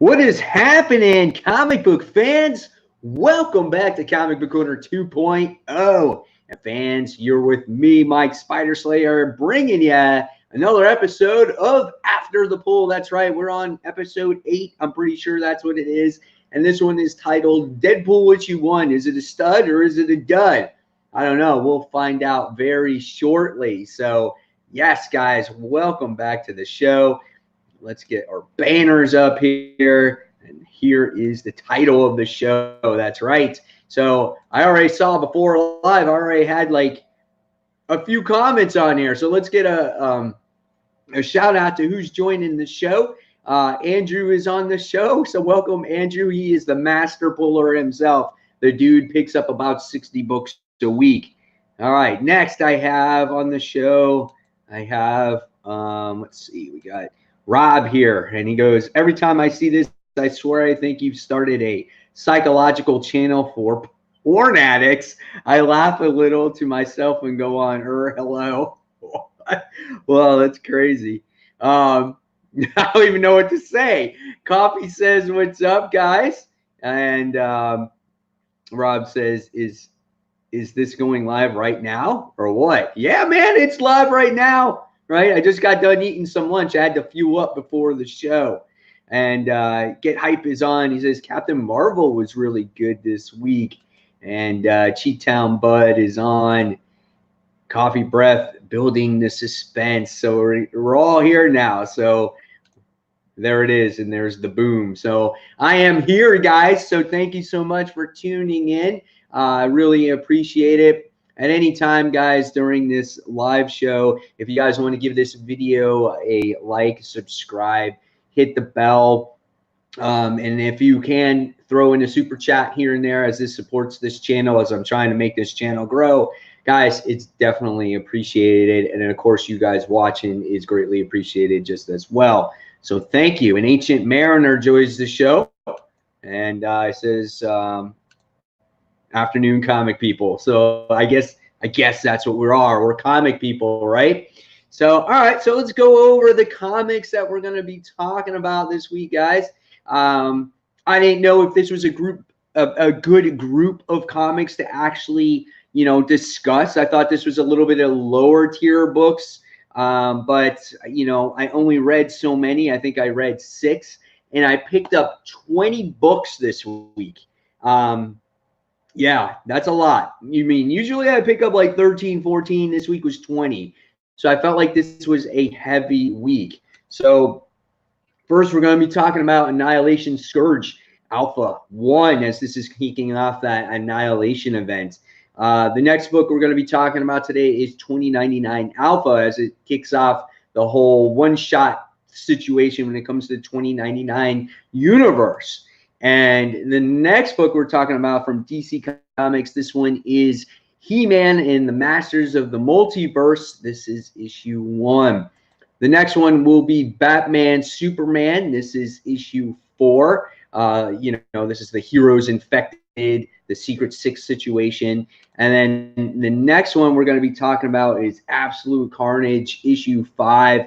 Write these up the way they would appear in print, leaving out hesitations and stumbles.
What is happening, comic book fans? Welcome back to Comic Book Corner 2.0. And fans, you're with me, Mike Spider Slayer, bringing you another episode of After the Pull. That's right, we're on episode 8. I'm pretty sure that's what it is. And this one is titled Deadpool What You Want. Is it a stud or is it a dud? I don't know. We'll find out very shortly. So, yes, guys, welcome back to the show. Let's get our banners up here. And here is the title of the show. That's right. So I already saw before live, I already had like a few comments on here. So let's get a shout out to who's joining the show. Andrew is on the show. So welcome, Andrew. He is the master puller himself. The dude picks up about 60 books a week. All right. Next, I have on the show, I have, let's see, we got Rob here, and he goes, every time I see this, I swear I think you've started a psychological channel for porn addicts. I laugh a little to myself and go on, hello. Well, that's crazy. I don't even know what to say. Coffee says, what's up, guys? And Rob says, is this going live right now or what? Yeah, man, it's live right now. Right, I just got done eating some lunch. I had to fuel up before the show. And Get Hype is on. He says Captain Marvel was really good this week. And Cheat Town Bud is on. Coffee Breath building the suspense. So we're all here now. So there it is. And there's the boom. So I am here, guys. So thank you so much for tuning in. I really appreciate it. At any time, guys, during this live show, if you guys want to give this video a like, subscribe, hit the bell, and if you can, throw in a super chat here and there as this supports this channel, as I'm trying to make this channel grow. Guys, it's definitely appreciated, and then, of course, you guys watching is greatly appreciated just as well. So thank you. An Ancient Mariner joins the show, and it says... afternoon comic people. So I guess that's what we are. We're comic people, right? So all right, so let's go over the comics that we're going to be talking about this week, guys. I didn't know if this was a good group of comics to actually, discuss. I thought this was a little bit of lower tier books, but I only read so many. I think I read 6, and I picked up 20 books this week. Yeah, that's a lot. You mean usually I pick up like 13, 14. This week was 20. So I felt like this was a heavy week. So first we're going to be talking about Annihilation Scourge Alpha 1, as this is kicking off that Annihilation event. The next book we're going to be talking about today is 2099 Alpha, as it kicks off the whole one-shot situation when it comes to the 2099 universe. And the next book we're talking about from DC Comics, this one is He-Man and the Masters of the Multiverse. This is issue 1. The next one will be Batman Superman. This is issue 4. This is the Heroes Infected, the Secret Six situation. And then the next one we're going to be talking about is Absolute Carnage, issue 5.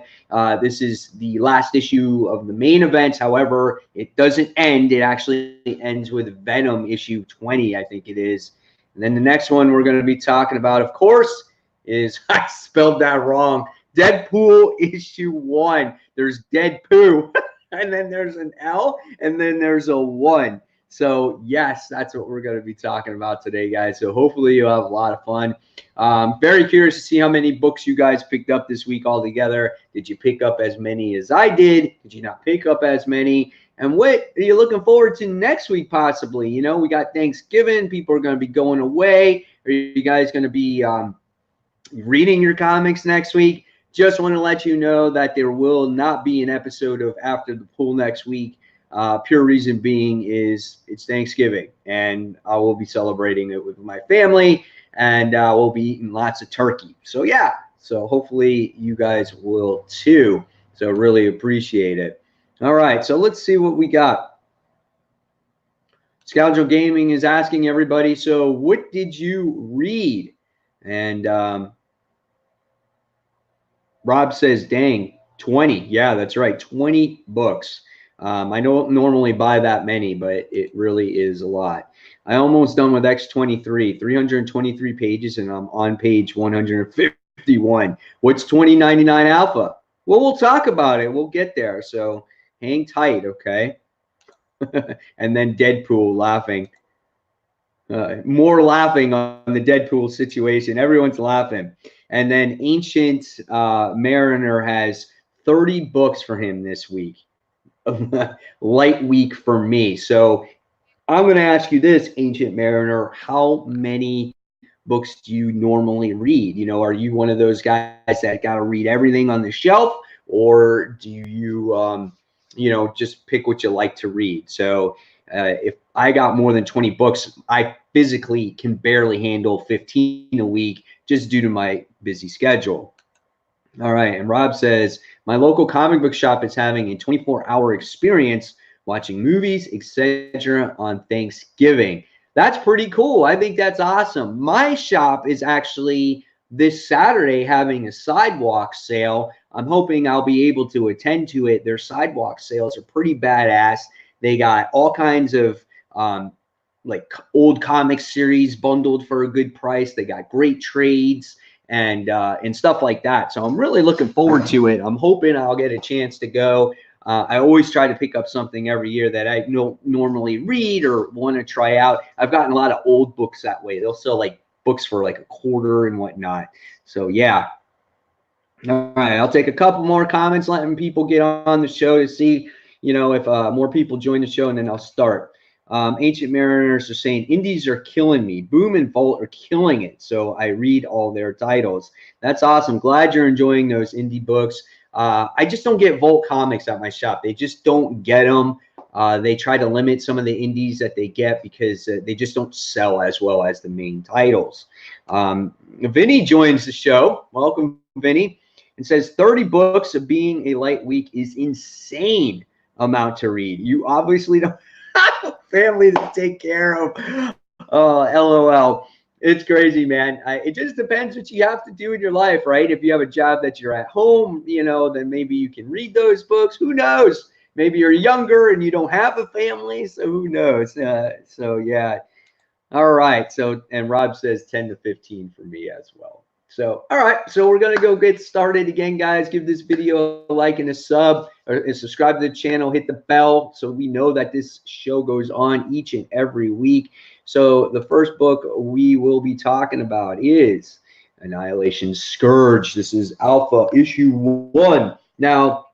This is the last issue of the main event. However, it doesn't end. It actually ends with Venom issue 20, I think it is. And then the next one we're going to be talking about, of course, is, I spelled that wrong, Deadpool issue 1. There's Deadpool, and then there's an L, and then there's a 1. So, yes, that's what we're going to be talking about today, guys. So, hopefully, you'll have a lot of fun. Very curious to see how many books you guys picked up this week altogether. Did you pick up as many as I did? Did you not pick up as many? And what are you looking forward to next week, possibly? We got Thanksgiving. People are going to be going away. Are you guys going to be reading your comics next week? Just want to let you know that there will not be an episode of After the Pool next week. Pure reason being is it's Thanksgiving, and I will be celebrating it with my family, and we'll be eating lots of turkey. So, yeah, so hopefully you guys will too. So really appreciate it. All right, so let's see what we got. Scoundrel Gaming is asking everybody, so what did you read? And Rob says, dang, 20. Yeah, that's right, 20 books. I don't normally buy that many, but it really is a lot. I almost done with X23, 323 pages, and I'm on page 151. What's 2099 alpha? Well, we'll talk about it. We'll get there. So hang tight, okay? And then Deadpool laughing. More laughing on the Deadpool situation. Everyone's laughing. And then Ancient Mariner has 30 books for him this week. Light week for me. So I'm going to ask you this, Ancient Mariner, how many books do you normally read? You know, are you one of those guys that got to read everything on the shelf, or do you, you know, just pick what you like to read? So if I got more than 20 books, I physically can barely handle 15 a week just due to my busy schedule. All right. And Rob says, my local comic book shop is having a 24-hour experience watching movies, etc. on Thanksgiving. That's pretty cool. I think that's awesome. My shop is actually this Saturday having a sidewalk sale. I'm hoping I'll be able to attend to it. Their sidewalk sales are pretty badass. They got all kinds of like old comic series bundled for a good price. They got great trades and stuff like that. So I'm really looking forward to it. I'm hoping I'll get a chance to go. I always try to pick up something every year that I don't normally read or want to try out. I've gotten a lot of old books that way. They'll sell like books for like a quarter and whatnot. So yeah. All right, I'll take a couple more comments, letting people get on the show to see, you know, if more people join the show, and then I'll start. Ancient Mariners are saying indies are killing me. Boom and Volt are killing it. So I read all their titles. That's awesome. Glad you're enjoying those indie books. I just don't get Volt comics at my shop. They just don't get them. They try to limit some of the indies that they get because they just don't sell as well as the main titles. Vinny joins the show. Welcome, Vinny. And says 30 books of being a light week is insane amount to read. You obviously don't have a family to take care of. Oh, LOL. It's crazy, man. It just depends what you have to do in your life, right? If you have a job that you're at home, you know, then maybe you can read those books. Who knows? Maybe you're younger and you don't have a family, so who knows? So, yeah. All right. So, and Rob says 10 to 15 for me as well. So, all right. So we're going to go get started again, guys. Give this video a like and a sub, or subscribe to the channel. Hit the bell so we know that this show goes on each and every week. So the first book we will be talking about is Annihilation Scourge. This is Alpha Issue 1. Now,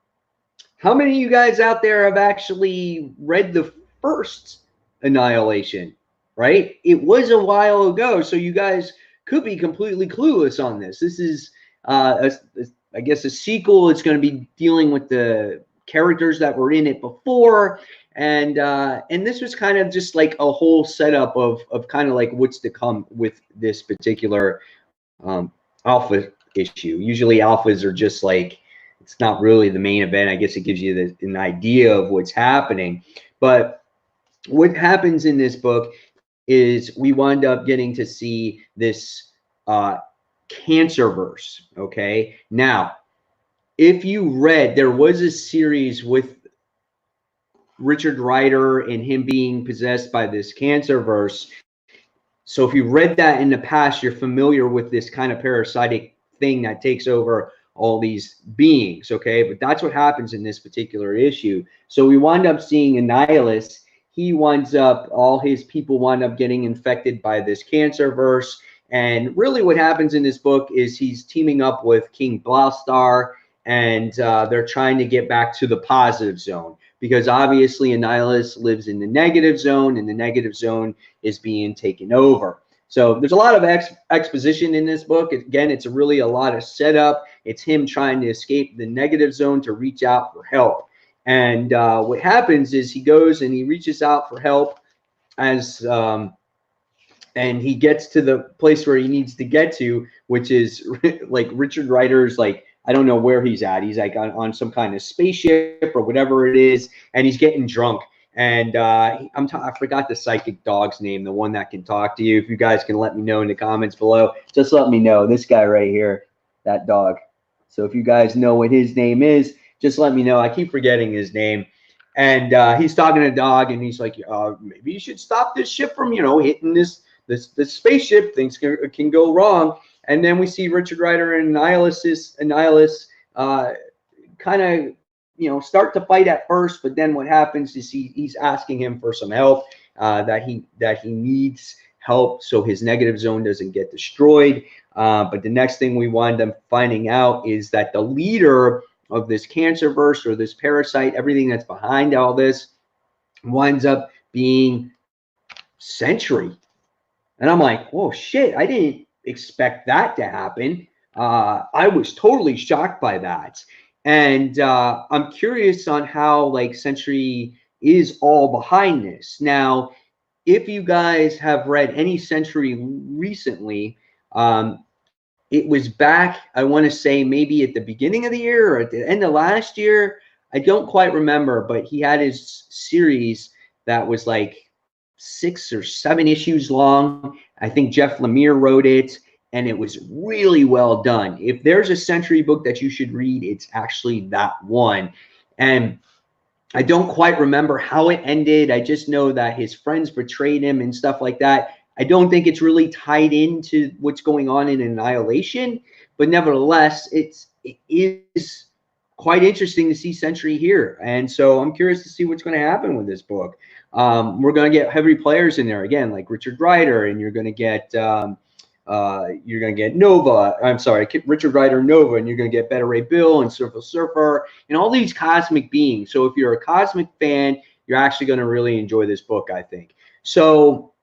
how many of you guys out there have actually read the first Annihilation, right? It was a while ago, so you guys could be completely clueless on this. This is, I guess, a sequel. It's going to be dealing with the characters that were in it before. And this was kind of just like a whole setup of kind of like what's to come with this particular alpha issue. Usually alphas are just like, it's not really the main event. I guess it gives you an idea of what's happening. But what happens in this book is we wind up getting to see this Cancerverse, okay? Now, if you read, there was a series with Richard Rider and him being possessed by this Cancerverse. So if you read that in the past, you're familiar with this kind of parasitic thing that takes over all these beings, okay? But that's what happens in this particular issue. So we wind up seeing Annihilus. He winds up, all his people wind up getting infected by this Cancerverse. And really what happens in this book is he's teaming up with King Blastar, and they're trying to get back to the positive zone. Because obviously Annihilus lives in the negative zone, and the negative zone is being taken over. So there's a lot of exposition in this book. Again, it's really a lot of setup. It's him trying to escape the negative zone to reach out for help. And what happens is he goes and he reaches out for help as and he gets to the place where he needs to get to, which is like Richard Rider's, like, I don't know where he's at. He's like on some kind of spaceship or whatever it is, and he's getting drunk. And I forgot the psychic dog's name, the one that can talk to you. If you guys can let me know in the comments below, just let me know. This guy right here, that dog. So if you guys know what his name is, just let me know. I keep forgetting his name. And he's talking to the dog, and he's like, maybe you should stop this ship from, hitting this spaceship. Things can go wrong. And then we see Richard Rider and Nihilus kind of, start to fight at first, but then what happens is he's asking him for some help, that he needs help so his negative zone doesn't get destroyed. But the next thing we wind up finding out is that the leader of this cancer verse, or this parasite, everything that's behind all this, winds up being Sentry. And I'm like, whoa, shit, I didn't expect that to happen. I was totally shocked by that. And I'm curious on how, like, Sentry is all behind this. Now, if you guys have read any Sentry recently, it was back, I want to say, maybe at the beginning of the year or at the end of last year. I don't quite remember, but he had his series that was like 6 or 7 issues long. I think Jeff Lemire wrote it, and it was really well done. If there's a Sentry book that you should read, it's actually that one. And I don't quite remember how it ended. I just know that his friends betrayed him and stuff like that. I don't think it's really tied into what's going on in Annihilation, but nevertheless, it is quite interesting to see Sentry here. And so I'm curious to see what's going to happen with this book. We're going to get heavy players in there again, like Richard Rider, and you're going to get Nova. I'm sorry, Richard Rider, Nova, and you're going to get Beta Ray Bill and Surfer, and all these cosmic beings. So if you're a cosmic fan, you're actually going to really enjoy this book, I think. So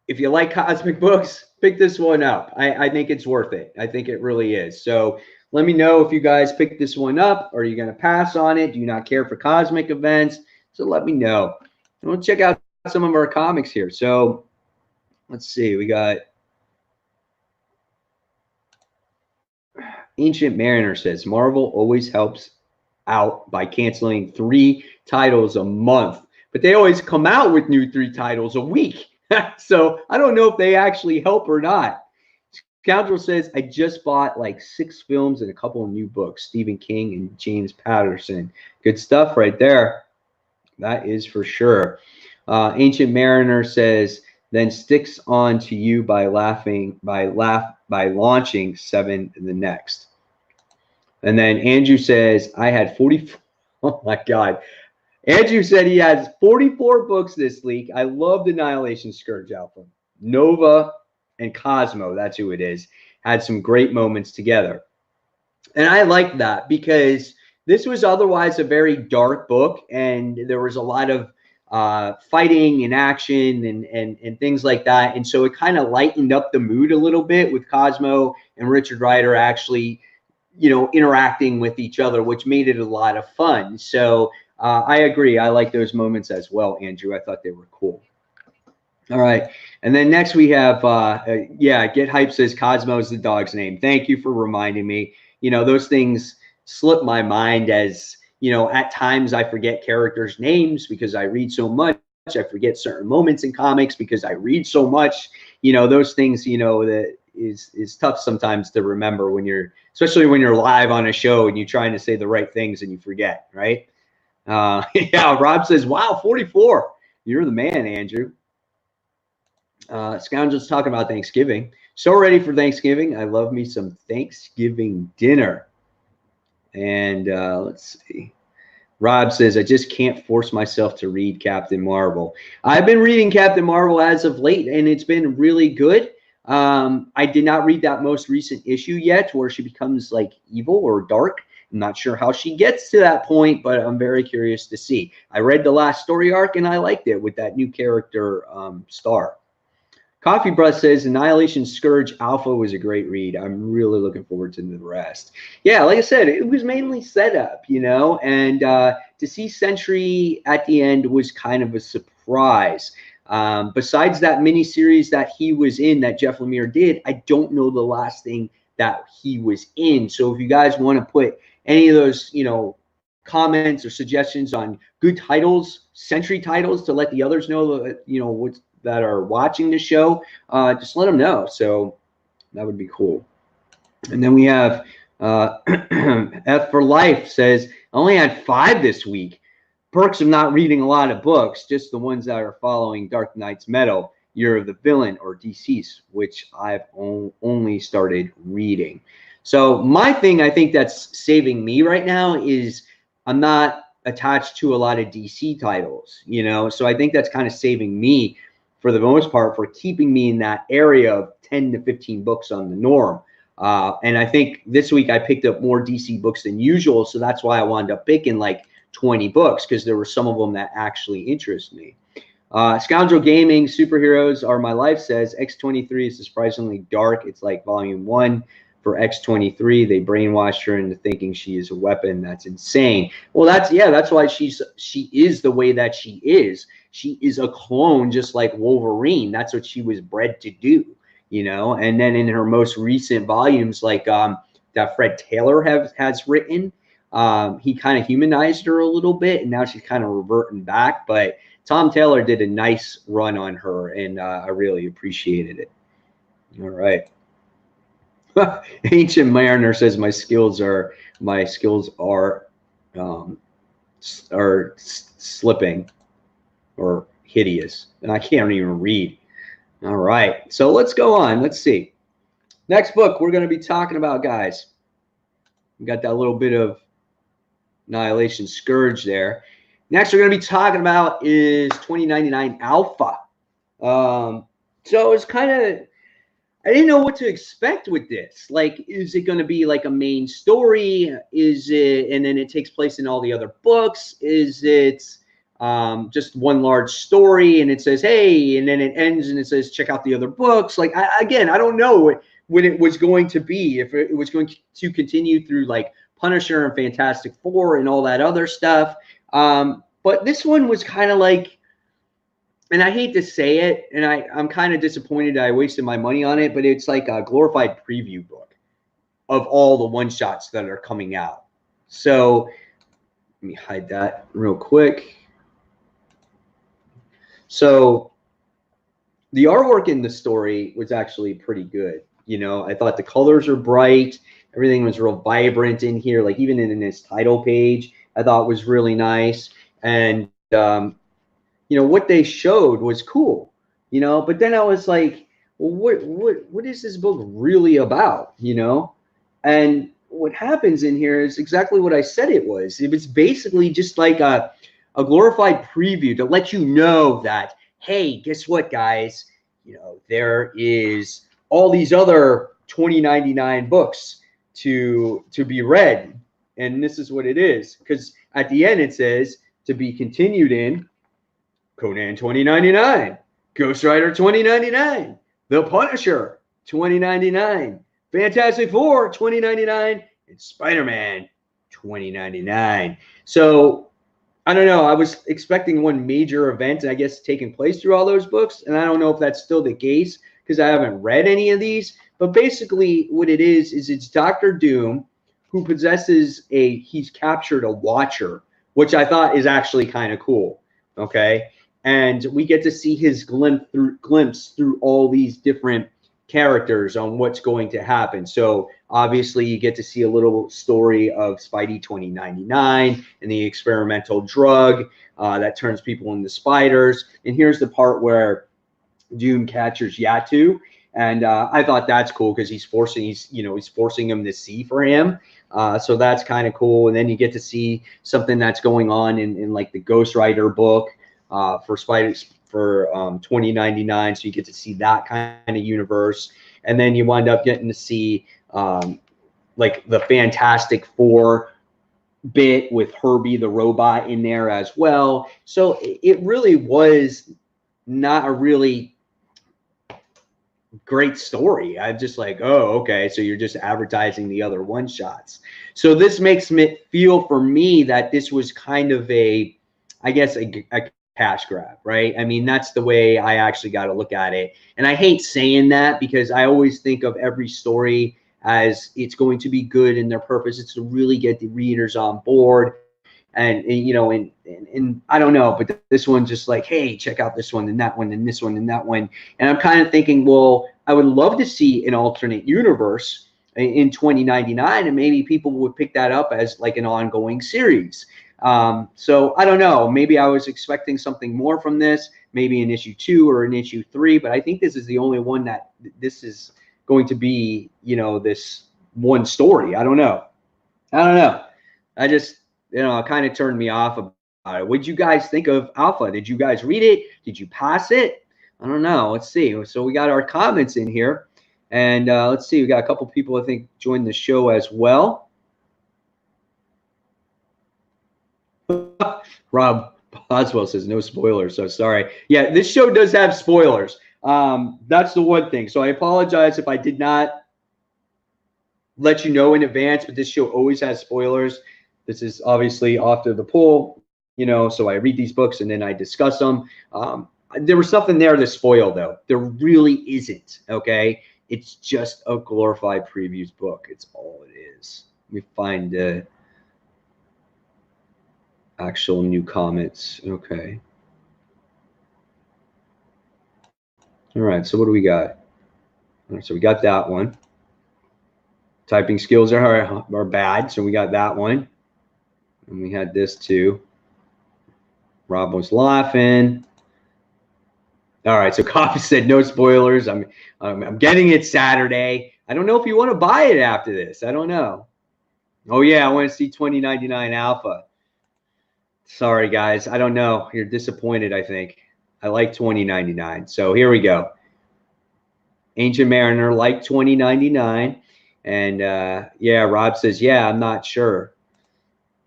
if you like cosmic books, pick this one up. I think it's worth it. I think it really is. So let me know if you guys pick this one up. Are you going to pass on it? Do you not care for cosmic events? So let me know. And we'll check out some of our comics here. So let's see. We got Ancient Mariner says, Marvel always helps out by canceling 3 titles a month, but they always come out with new 3 titles a week. So I don't know if they actually help or not. Scoundrel says, I just bought like 6 films and a couple of new books, Stephen King and James Patterson. Good stuff right there. That is for sure. Ancient Mariner says, then sticks on to you by launching 7 the next. And then Andrew says, I had 44. Oh my God. Andrew said he has 44 books this week. I love the Annihilation Scourge Alpha. Nova and Cosmo, that's who it is, had some great moments together. And I like that because this was otherwise a very dark book, and there was a lot of fighting and action and things like that. And so it kind of lightened up the mood a little bit with Cosmo and Richard Rider actually, interacting with each other, which made it a lot of fun. So I agree. I like those moments as well, Andrew. I thought they were cool. All right. And then next we have, Get Hype says Cosmo is the dog's name. Thank you for reminding me. Those things slip my mind as, at times I forget characters' names because I read so much. I forget certain moments in comics because I read so much. Those things, that is tough sometimes to remember especially when you're live on a show and you're trying to say the right things and you forget, right? Yeah, Rob says, wow, 44. You're the man, Andrew. Scoundrels talking about Thanksgiving. So ready for Thanksgiving. I love me some Thanksgiving dinner. And let's see. Rob says, I just can't force myself to read Captain Marvel. I've been reading Captain Marvel as of late, and it's been really good. I did not read that most recent issue yet where she becomes like evil or dark. I'm not sure how she gets to that point, but I'm very curious to see. I read the last story arc, and I liked it with that new character, Star. Coffee Breath says, Annihilation Scourge Alpha was a great read. I'm really looking forward to the rest. Yeah, like I said, it was mainly setup, and to see Sentry at the end was kind of a surprise. Besides that miniseries that he was in that Jeff Lemire did, I don't know the last thing that he was in. So if you guys want to put any of those, comments or suggestions on good titles, Sentry titles, to let the others know that, what's that are watching the show, just let them know. So that would be cool. And then we have F for Life says, I only had 5 this week. Perks of not reading a lot of books, just the ones that are following Dark Knight's Metal, Year of the Villain, or DC's, which I've only started reading. So my thing, I think that's saving me right now is I'm not attached to a lot of DC titles, so I think that's kind of saving me for the most part, for keeping me in that area of 10 to 15 books on the norm. And I think this week I picked up more DC books than usual, so that's why I wound up picking like 20 books, because there were some of them that actually interest me. Scoundrel Gaming, Superheroes Are My Life says X-23 is surprisingly dark. It's like volume 1 for X-23. They brainwashed her into thinking she is a weapon. That's insane. Well, that's why she is the way that she is. She is a clone, just like Wolverine. That's what she was bred to do, And then in her most recent volumes, like that Fred Taylor has written, he kind of humanized her a little bit, and now she's kind of reverting back. But Tom Taylor did a nice run on her, and I really appreciated it. All right. Ancient Mariner says my skills are slipping or hideous, and I can't even read. All right, so let's go on. Let's see. Next book we're going to be talking about, guys. We got that little bit of Annihilation Scourge there. Next we're going to be talking about is 2099 Alpha. So it's kind of, I didn't know what to expect with this. Like, is it going to be like a main story? Is it, and then it takes place in all the other books? Is it just one large story and it says, hey, and then it ends and it says, check out the other books? Like, I don't know what it was going to be. If it was going to continue through like Punisher and Fantastic Four and all that other stuff. But this one was kind of like, and I hate to say it, and I'm kind of disappointed I wasted my money on it, but it's like a glorified preview book of all the one-shots that are coming out. So let me hide that real quick. So the artwork in the story was actually pretty good. I thought the colors are bright. Everything was real vibrant in here. Like even in this title page, I thought was really nice. And, what they showed was cool, but then I was like, well, what is this book really about, And what happens in here is exactly what I said it was. It was basically just like a glorified preview to let you know that, hey, guess what, guys? There is all these other 2099 books to be read, and this is what it is. Because at the end it says to be continued in Conan 2099, Ghost Rider 2099, The Punisher 2099, Fantastic Four 2099, and Spider-Man 2099. So I don't know. I was expecting one major event, I guess, taking place through all those books, and I don't know if that's still the case because I haven't read any of these. But basically, what it is it's Dr. Doom who possesses he's captured a Watcher, which I thought is actually kind of cool. Okay. And we get to see his glimpse through all these different characters on what's going to happen. So obviously you get to see a little story of Spidey 2099 and the experimental drug that turns people into spiders. And here's the part where Doom captures Yatu. And I thought that's cool because he's forcing him to see for him. So that's kind of cool. And then you get to see something that's going on in like the Ghost Rider book. For Spidey for 2099, so you get to see that kind of universe, and then you wind up getting to see like the Fantastic Four bit with Herbie the robot in there as well. So it really was not a really great story. I'm just like, oh, okay, so you're just advertising the other one shots. So this makes it feel for me that this was kind of a cash grab, right? I mean, that's the way I actually got to look at it. And I hate saying that because I always think of every story as it's going to be good, and their purpose is to really get the readers on board. And I don't know, but this one's just like, hey, check out this one and that one and this one and that one. And I'm kind of thinking, well, I would love to see an alternate universe in 2099, and maybe people would pick that up as like an ongoing series. So I don't know. Maybe I was expecting something more from this, maybe an issue 2 or an issue 3, but I think this is the only one that this is going to be, you know, this one story. I don't know. I just, you know, it kind of turned me off about it. What did you guys think of Alpha? Did you guys read it? Did you pass it? I don't know. Let's see. So we got our comments in here, and let's see. We got a couple people I think joined the show as well. Rob Boswell says no spoilers, so sorry. Yeah, this show does have spoilers. That's the one thing. So I apologize if I did not let you know in advance, but this show always has spoilers. This is obviously after the poll, you know, so I read these books and then I discuss them. There was something there to spoil, though. There really isn't, okay? It's just a glorified previews book. It's all it is. Let me find actual new comments. Okay. All right, so what do we got? All right, so we got that one. Typing skills are bad, so we got that one. And we had this too. Rob was laughing. All right, so Coffee said no spoilers. I'm getting it Saturday. I don't know if you want to buy it after this. I don't know. Oh yeah, I want to see 2099 Alpha. Sorry guys, I don't know. You're disappointed, I think. I like 2099. So here we go. Ancient Mariner like 2099. And yeah, Rob says, yeah, I'm not sure.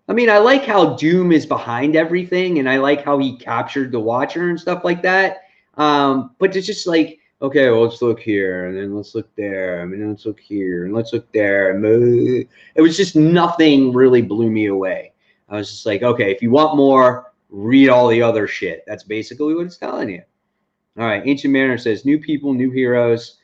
I mean, I like how Doom is behind everything, and I like how he captured the Watcher and stuff like that. But it's just like, okay, well, let's look here, and then let's look there, and then let's look here, and let's look there. And it was just nothing really blew me away. I was just like, okay, if you want more, read all the other shit. That's basically what it's telling you. All right, Ancient Mariner says, new people, new heroes,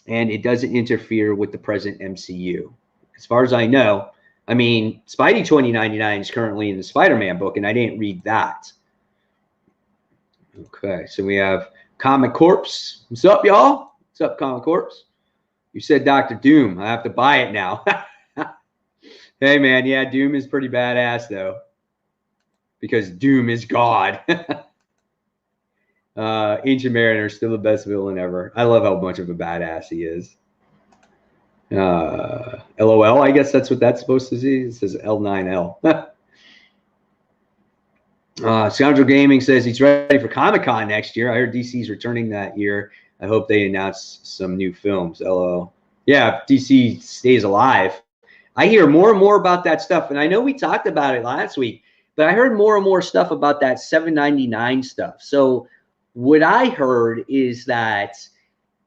and it doesn't interfere with the present MCU. As far as I know, I mean, Spidey 2099 is currently in the Spider-Man book, and I didn't read that. Okay, so we have Comic Corpse. What's up, y'all? What's up, Comic Corpse? You said Dr. Doom. I have to buy it now. Hey, man, yeah, Doom is pretty badass, though, because Doom is God. Ancient Mariner is still the best villain ever. I love how much of a badass he is. LOL, I guess that's what that's supposed to be. It says L9L. Scoundrel Gaming says he's ready for Comic-Con next year. I heard DC's returning that year. I hope they announce some new films. LOL. Yeah, if DC stays alive. I hear more and more about that stuff, and I know we talked about it last week, but I heard more and more stuff about that $7.99 stuff. So what I heard is that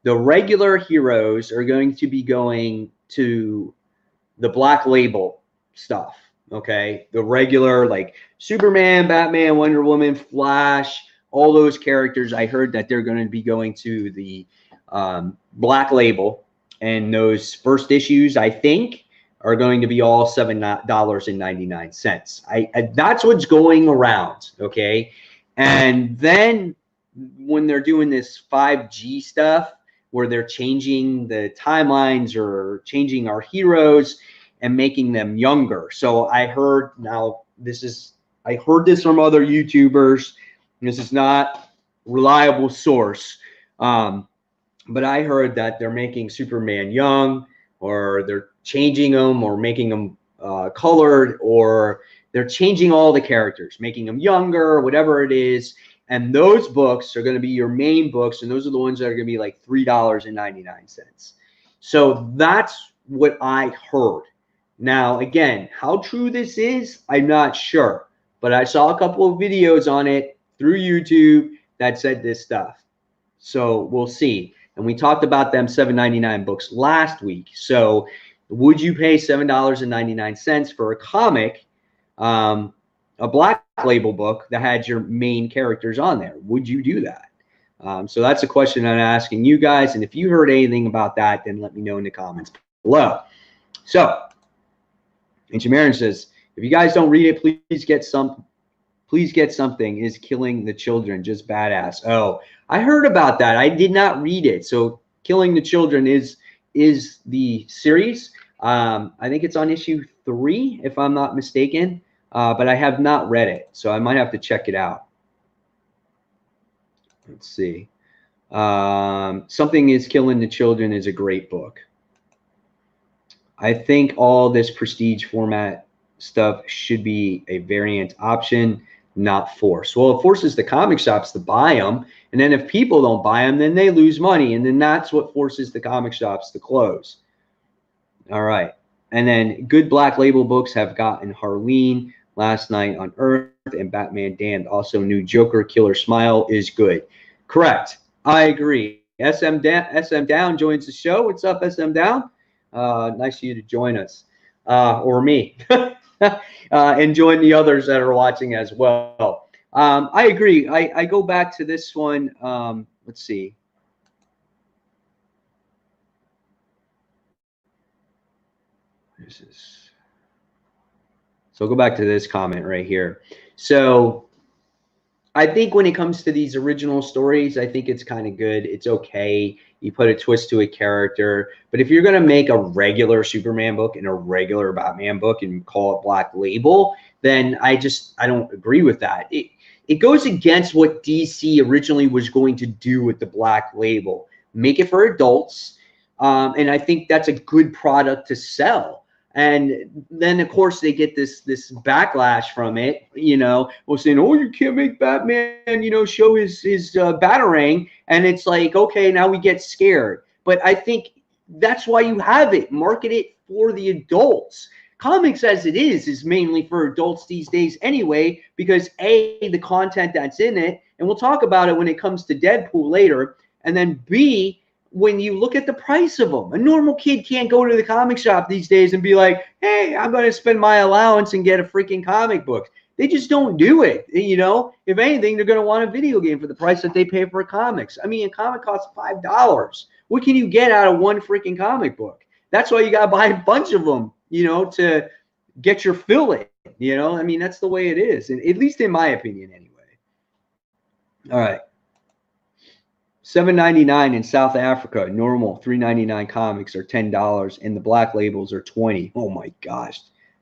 the regular heroes are going to be going to the Black Label stuff, okay? The regular, like Superman, Batman, Wonder Woman, Flash, all those characters. I heard that they're going to be going to the Black Label, and those first issues, I think, are going to be all $7.99. That's what's going around, okay? And then when they're doing this 5G stuff, where they're changing the timelines or changing our heroes and making them younger. So I heard, now I heard this from other YouTubers. This is not reliable source. But I heard that they're making Superman young, or they're changing them, or making them colored, or they're changing all the characters, making them younger, whatever it is. And those books are going to be your main books, and those are the ones that are going to be like $3.99. So that's what I heard. Now, again, how true this is, I'm not sure. But I saw a couple of videos on it through YouTube that said this stuff. So we'll see. And we talked about them $7.99 books last week. So would you pay $7.99 for a comic, a Black Label book that had your main characters on there? Would you do that? So that's a question I'm asking you guys. And if you heard anything about that, then let me know in the comments below. So Ancient Mariner says, if you guys don't read it, please get some. Please get something. Is killing the children just badass? Oh, I heard about that. I did not read it. So killing the children is is the series. I think it's on issue 3, if I'm not mistaken, but I have not read it, so I might have to check it out. Let's see. Something is Killing the Children is a great book. I think all this prestige format stuff should be a variant option, not force. Well, it forces the comic shops to buy them, and then if people don't buy them, then they lose money, and then that's what forces the comic shops to close. All right. And then good Black Label books have gotten Harleen, Last Night on Earth, and Batman Damned. Also, new Joker, Killer Smile is good. Correct. I agree. SM Down joins the show. What's up, SM Down? Nice of you to join us, or me, and join the others that are watching as well. I agree. I go back to this one. Let's see. So I'll go back to this comment right here. So I think when it comes to these original stories, I think it's kind of good. It's okay. You put a twist to a character. But if you're going to make a regular Superman book and a regular Batman book and call it Black Label, then I don't agree with that. It goes against what DC originally was going to do with the Black Label. Make it for adults. And I think that's a good product to sell. And then, of course, they get this backlash from it, saying, oh, you can't make Batman, show his Batarang. And it's like, okay, now we get scared. But I think that's why you have it. Market it for the adults. Comics as it is mainly for adults these days anyway, because A, the content that's in it, and we'll talk about it when it comes to Deadpool later, and then B, when you look at the price of them. A normal kid can't go to the comic shop these days and be like, hey, I'm going to spend my allowance and get a freaking comic book. They just don't do it. If anything, they're going to want a video game for the price that they pay for comics. I mean, a comic costs $5. What can you get out of one freaking comic book? That's why you got to buy a bunch of them, to get your fill in. I mean, that's the way it is, and at least in my opinion anyway. All right. $7.99 in South Africa. Normal $3.99 comics are $10, and the Black Labels are $20. Oh my gosh,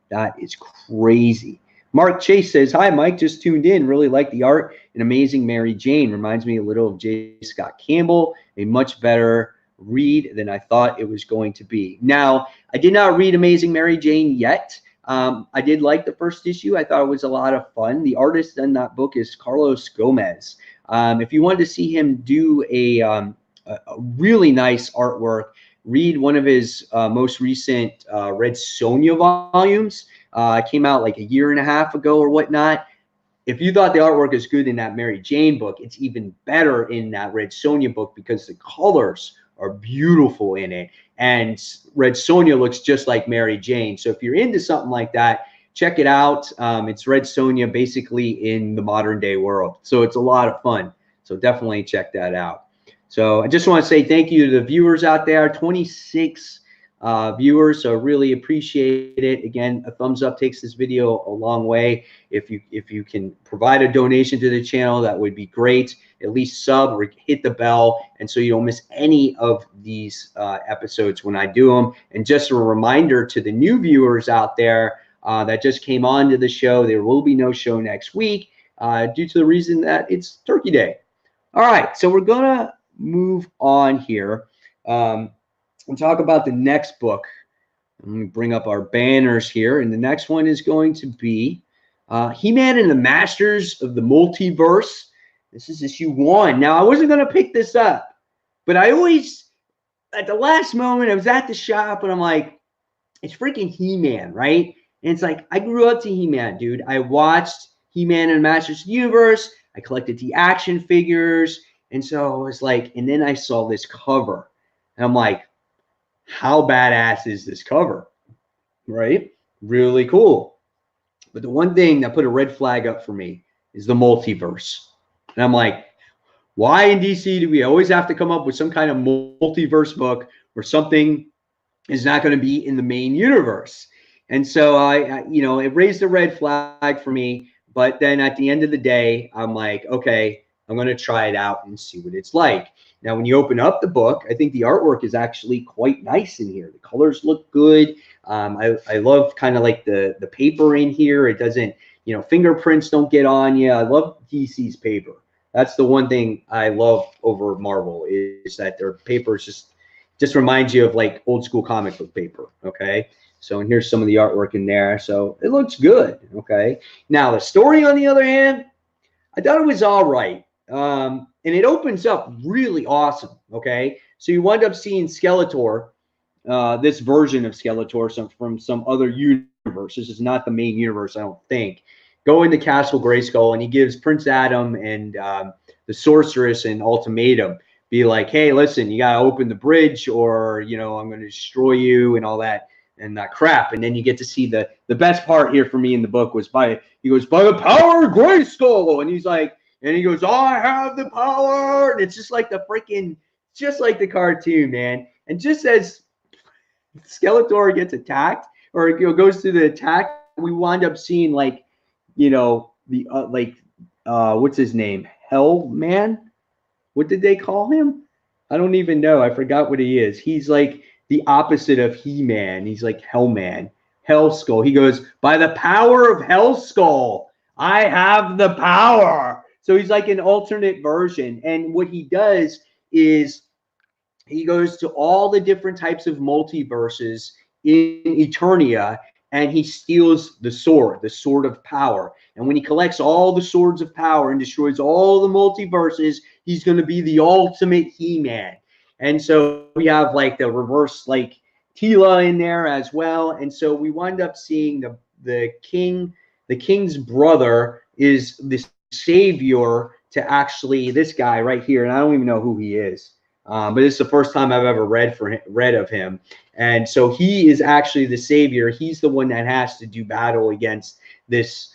that is crazy. Mark Chase says, hi, Mike, just tuned in. Really like the art and Amazing Mary Jane. Reminds me a little of J. Scott Campbell. A much better read than I thought it was going to be. Now, I did not read Amazing Mary Jane yet. I did like the first issue. I thought it was a lot of fun. The artist in that book is Carlos Gomez. If you wanted to see him do a really nice artwork, read one of his most recent Red Sonja volumes. Came out like a year and a half ago or whatnot. If you thought the artwork is good in that Mary Jane book, it's even better in that Red Sonja book because the colors are beautiful in it. And Red Sonja looks just like Mary Jane. So if you're into something like that, check it out. It's Red Sonja basically in the modern day world. So it's a lot of fun. So definitely check that out. So I just want to say thank you to the viewers out there, 26 viewers. So really appreciate it. Again, a thumbs up takes this video a long way. If you can provide a donation to the channel, that would be great. At least sub or hit the bell, and so you don't miss any of these episodes when I do them. And just a reminder to the new viewers out there that just came on to the show, there will be no show next week due to the reason that it's Turkey Day. All right, so we're gonna move on here and talk about the next book. Let me bring up our banners here, and the next one is going to be He-Man and the Masters of the Multiverse. This is issue 1. Now, I wasn't going to pick this up, but I always, at the last moment, I was at the shop, and I'm like, it's freaking He-Man, right? And it's like, I grew up to He-Man, dude. I watched He-Man and the Masters of the Universe. I collected the action figures. And so I was like, and then I saw this cover, and I'm like, how badass is this cover, right? Really cool. But the one thing that put a red flag up for me is the multiverse. And I'm like, why in DC do we always have to come up with some kind of multiverse book where something is not going to be in the main universe? And so it raised a red flag for me. But then at the end of the day, I'm like, okay, I'm going to try it out and see what it's like. Now, when you open up the book, I think the artwork is actually quite nice in here. The colors look good. I love kind of like the paper in here. It doesn't, fingerprints don't get on you. I love DC's paper. That's the one thing I love over Marvel is that their paper is just reminds you of like old school comic book paper. Okay. So, and here's some of the artwork in there. So it looks good. Okay. Now the story, on the other hand, I thought it was all right. And it opens up really awesome. Okay. So you wind up seeing Skeletor, this version of Skeletor from some other universe. This is not the main universe, I don't think. Go into Castle Grayskull, and he gives Prince Adam and the Sorceress an ultimatum. Be like, hey, listen, you got to open the bridge or, I'm going to destroy you and all that and that crap. And then you get to see the best part here for me in the book was he goes, by the power of Grayskull. And he's like, and he goes, I have the power. And it's just like just like the cartoon, man. And just as Skeletor gets attacked or goes through the attack, we wind up seeing like, what's his name? Hell Man? What did they call him? I don't even know. I forgot what he is. He's like the opposite of He-Man. He's like Hellman. Hell Skull. He goes, by the power of Hell Skull, I have the power. So he's like an alternate version. And what he does is he goes to all the different types of multiverses in Eternia, and he steals the sword of power. And when he collects all the swords of power and destroys all the multiverses, he's going to be the ultimate He-Man. And so we have like the reverse, like Tila in there as well. And so we wind up seeing the king's brother is the savior to actually this guy right here. And I don't even know who he is. But it's the first time I've ever read of him. And so he is actually the savior. He's the one that has to do battle against this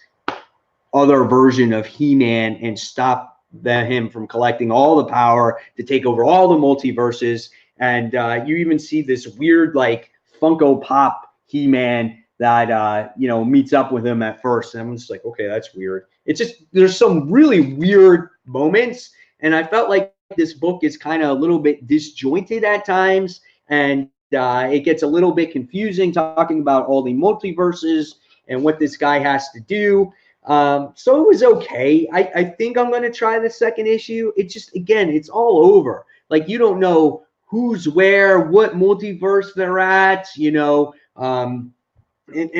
other version of He-Man and stop him from collecting all the power to take over all the multiverses. And you even see this weird like Funko Pop He-Man that meets up with him at first. And I'm just like, okay, that's weird. It's just there's some really weird moments, and I felt like this book is kind of a little bit disjointed at times, and it gets a little bit confusing talking about all the multiverses and what this guy has to do. So it was okay. I think I'm going to try the second issue. It just, again, it's all over. Like, you don't know who's where, what multiverse they're at, and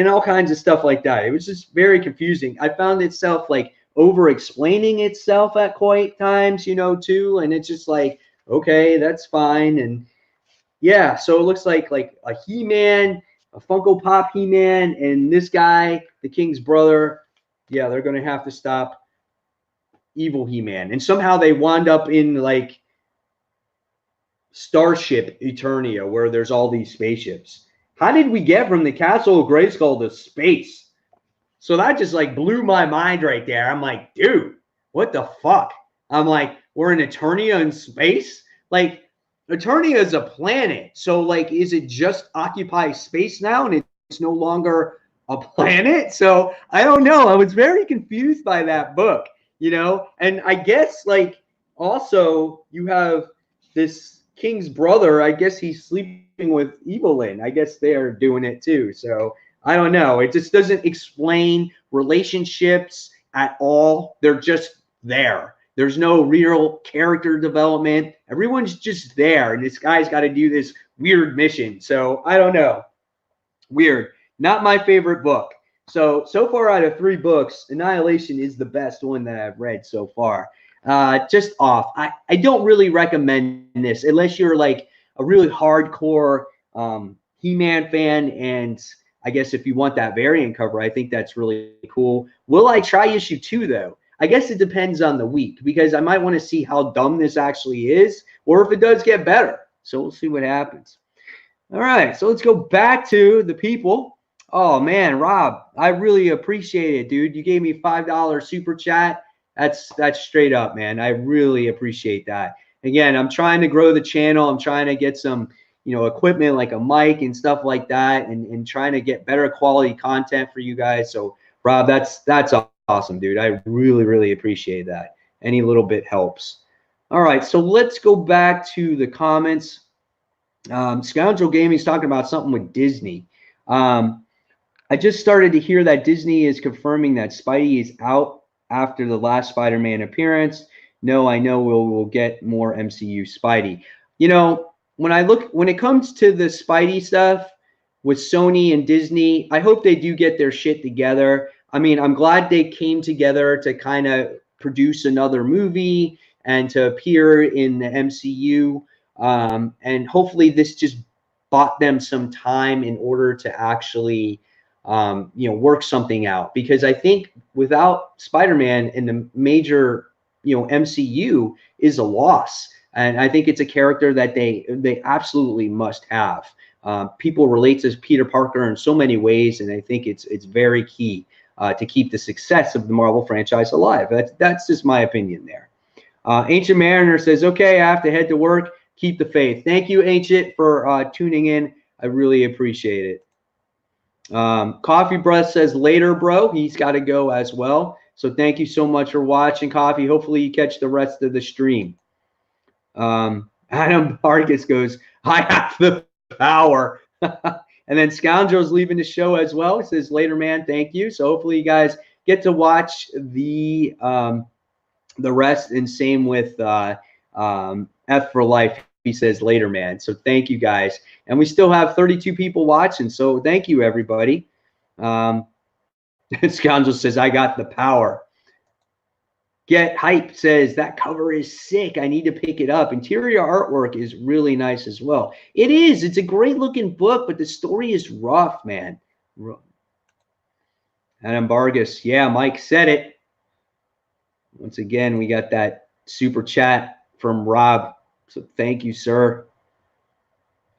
all kinds of stuff like that. It was just very confusing. I found itself like over-explaining itself at quite times, too. And it's just like, okay, that's fine. And yeah, so it looks like a He-Man, a Funko Pop He-Man, and this guy, the King's brother, yeah, they're going to have to stop evil He-Man. And somehow they wound up in like Starship Eternia, where there's all these spaceships. How did we get from the Castle of Grayskull to space? So that just like blew my mind right there. I'm like, dude, what the fuck? I'm like, we're in Eternia in space? Like, Eternia is a planet. So like, is it just occupy space now and it's no longer a planet? So I don't know. I was very confused by that book, and I guess like also you have this King's brother. I guess he's sleeping with Evelyn. I guess they're doing it too. So I don't know. It just doesn't explain relationships at all. They're just there. There's no real character development. Everyone's just there, and this guy's got to do this weird mission. So I don't know. Weird. Not my favorite book. So far out of 3 books, Annihilation is the best one that I've read so far. Just off. I don't really recommend this unless you're like a really hardcore He-Man fan, and I guess if you want that variant cover, I think that's really cool. Will I try issue 2 though? I guess it depends on the week, because I might want to see how dumb this actually is, or if it does get better. So we'll see what happens. All right, so let's go back to the people. Oh man, Rob, I really appreciate it, dude. You gave me $5 super chat. That's straight up, man. I really appreciate that. Again, I'm trying to grow the channel. I'm trying to get some, equipment like a mic and stuff like that, and trying to get better quality content for you guys. So, Rob, that's awesome, dude. I really, really appreciate that. Any little bit helps. All right, so let's go back to the comments. Scoundrel Gaming's talking about something with Disney. I just started to hear that Disney is confirming that Spidey is out after the last Spider-Man appearance. No, I know we'll get more MCU Spidey. You know, when it comes to the Spidey stuff with Sony and Disney, I hope they do get their shit together. I mean, I'm glad they came together to kind of produce another movie and to appear in the MCU. And hopefully this just bought them some time in order to actually work something out, because I think without Spider-Man in the major, MCU is a loss. And I think it's a character that they absolutely must have. People relate to Peter Parker in so many ways, and I think it's very key to keep the success of the Marvel franchise alive. That's just my opinion there. Ancient Mariner says, okay, I have to head to work. Keep the faith. Thank you, Ancient, for tuning in. I really appreciate it. Coffee Breath says later, bro. He's got to go as well. So thank you so much for watching, Coffee. Hopefully you catch the rest of the stream. Adam Vargas goes, I have the power. And then Scoundrel's leaving the show as well. He says later, man. Thank you. So hopefully you guys get to watch the rest, and same with F for Life. He says later, man. So thank you guys. And we still have 32 people watching. So thank you, everybody. Scoundrel says, I got the power. Get Hype says, that cover is sick. I need to pick it up. Interior artwork is really nice as well. It is. It's a great looking book, but the story is rough, man. Adam Vargas. Yeah, Mike said it. Once again, we got that super chat from Rob. So thank you, sir.